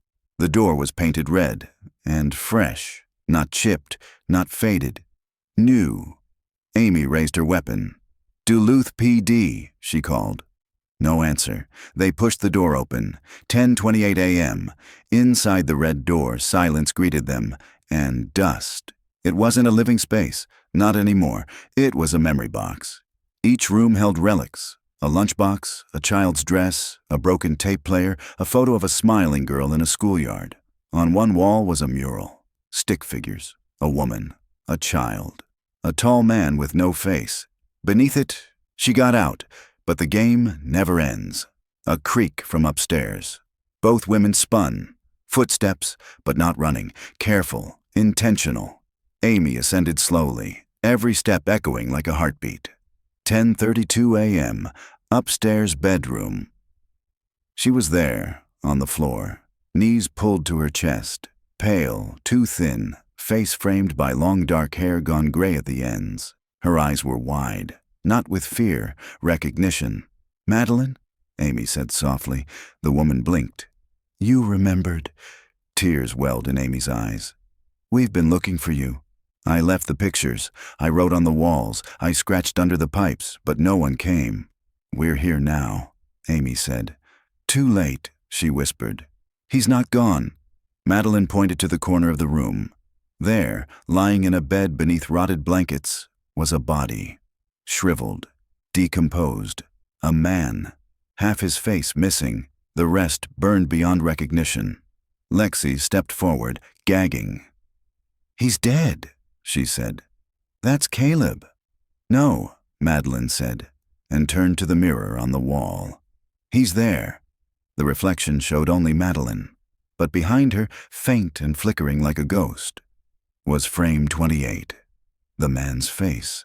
was painted red and fresh, not chipped, not faded. New. Amy raised her weapon. Duluth PD, she called. No answer. They pushed the door open. 10:28 a.m. Inside the red door, silence greeted them, and dust. It wasn't a living space. Not anymore. It was a memory box. Each room held relics. A lunchbox, a child's dress, a broken tape player, a photo of a smiling girl in a schoolyard. On one wall was a mural. Stick figures. A woman. A child. A tall man with no face. Beneath it, she got out. But the game never ends. A creak from upstairs. Both women spun. Footsteps, but not running. Careful, intentional. Amy ascended slowly, every step echoing like a heartbeat. 10:32 a.m. Upstairs bedroom. She was there, on the floor, knees pulled to her chest, pale, too thin, face framed by long dark hair gone gray at the ends. Her eyes were wide. Not with fear, recognition. Madeline? Amy said softly. The woman blinked. You remembered. Tears welled in Amy's eyes. We've been looking for you. I left the pictures. I wrote on the walls. I scratched under the pipes, but no one came. We're here now, Amy said. Too late, she whispered. He's not gone. Madeline pointed to the corner of the room. There, lying in a bed beneath rotted blankets, was a body. Shriveled, decomposed, A man, half his face missing, the rest burned beyond recognition. Lexi stepped forward, gagging. "He's dead," she said. "That's Caleb." "No," Madeline said, and turned to the mirror on the wall. "He's there." The reflection showed only Madeline, but behind her, faint and flickering like a ghost, was frame 28, the man's face,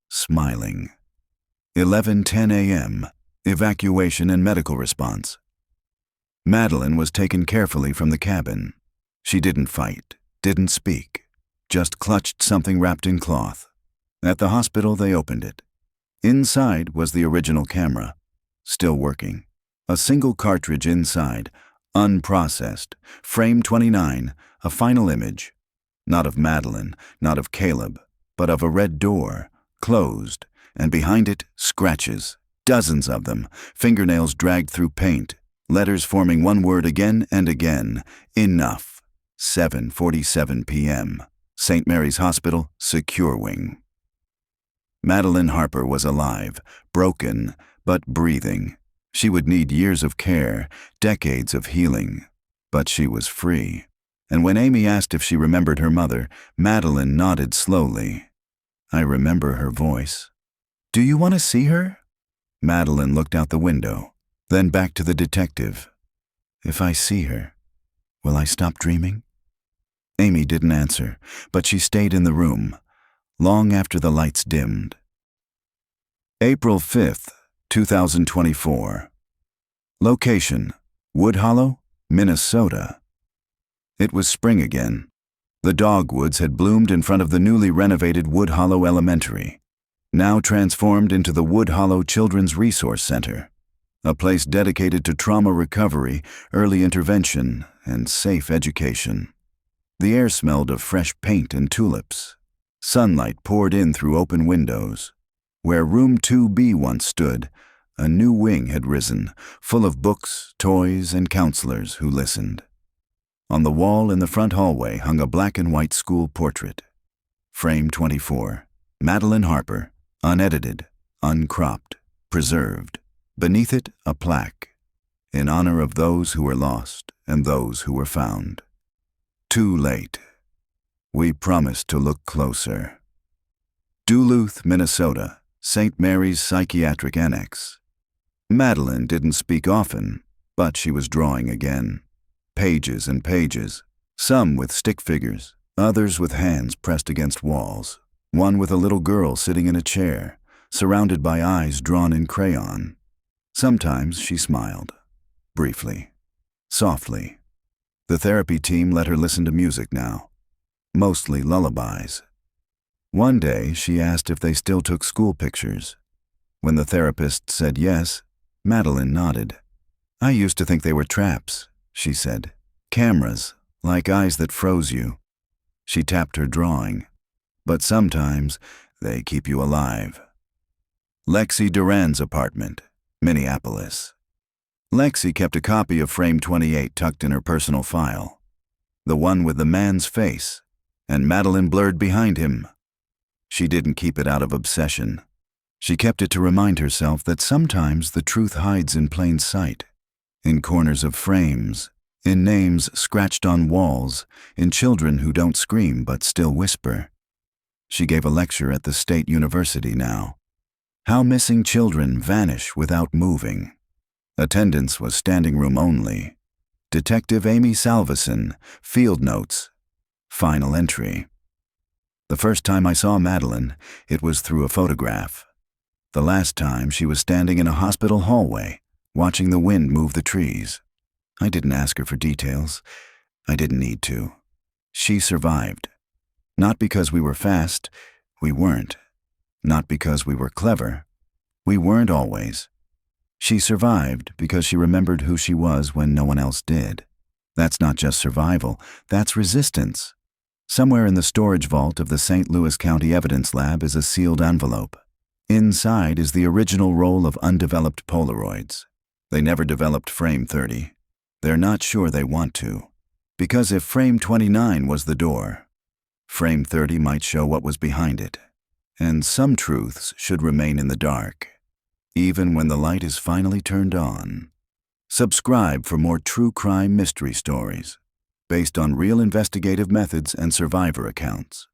smiling. 11:10 a.m., evacuation and medical response. Madeline was taken carefully from the cabin. She didn't fight, didn't speak, just clutched something wrapped in cloth. At the hospital, they opened it. Inside was the original camera, still working. A single cartridge inside, unprocessed, frame 29, a final image. Not of Madeline, not of Caleb, but of a red door, closed, and behind it, scratches, dozens of them, fingernails dragged through paint, letters forming one word again and again, enough. 7:47 p.m., St. Mary's Hospital, Secure Wing. Madeline Harper was alive, broken, but breathing. She would need years of care, decades of healing, but she was free. And when Amy asked if she remembered her mother, Madeline nodded slowly. "I remember her voice." "Do you want to see her?" Madeline looked out the window, then back to the detective. "If I see her, will I stop dreaming?" Amy didn't answer, but she stayed in the room, long after the lights dimmed. April 5th, 2024. Location: Wood Hollow, Minnesota. It was spring again. The dogwoods had bloomed in front of the newly renovated Wood Hollow Elementary, now transformed into the Wood Hollow Children's Resource Center, a place dedicated to trauma recovery, early intervention, and safe education. The air smelled of fresh paint and tulips. Sunlight poured in through open windows. Where Room 2B once stood, a new wing had risen, full of books, toys, and counselors who listened. On the wall in the front hallway hung a black and white school portrait. Frame 24, Madeline Harper, unedited, uncropped, preserved. Beneath it, a plaque, in honor of those who were lost and those who were found. Too late. We promised to look closer. Duluth, Minnesota, St. Mary's Psychiatric Annex. Madeline didn't speak often, but she was drawing again. Pages and pages, some with stick figures, others with hands pressed against walls, one with a little girl sitting in a chair, surrounded by eyes drawn in crayon. Sometimes she smiled, briefly, softly. The therapy team let her listen to music now, mostly lullabies. One day, she asked if they still took school pictures. When the therapist said yes, Madeline nodded. "I used to think they were traps," she said. "Cameras, like eyes that froze you." She tapped her drawing. "But sometimes, they keep you alive." Lexi Duran's apartment, Minneapolis. Lexi kept a copy of frame 28 tucked in her personal file. The one with the man's face, and Madeline blurred behind him. She didn't keep it out of obsession. She kept it to remind herself that sometimes the truth hides in plain sight, in corners of frames, in names scratched on walls, in children who don't scream but still whisper. She gave a lecture at the State University now. How missing children vanish without moving. Attendance was standing room only. Detective Amy Salveson, field notes, final entry. The first time I saw Madeline, it was through a photograph. The last time, she was standing in a hospital hallway, watching the wind move the trees. I didn't ask her for details. I didn't need to. She survived. Not because we were fast, we weren't. Not because we were clever, we weren't always. She survived because she remembered who she was when no one else did. That's not just survival, that's resistance. Somewhere in the storage vault of the St. Louis County Evidence Lab is a sealed envelope. Inside is the original roll of undeveloped Polaroids. They never developed frame 30. They're not sure they want to. Because if frame 29 was the door, frame 30 might show what was behind it. And some truths should remain in the dark. even when the light is finally turned on. Subscribe for more true crime mystery stories based on real investigative methods and survivor accounts.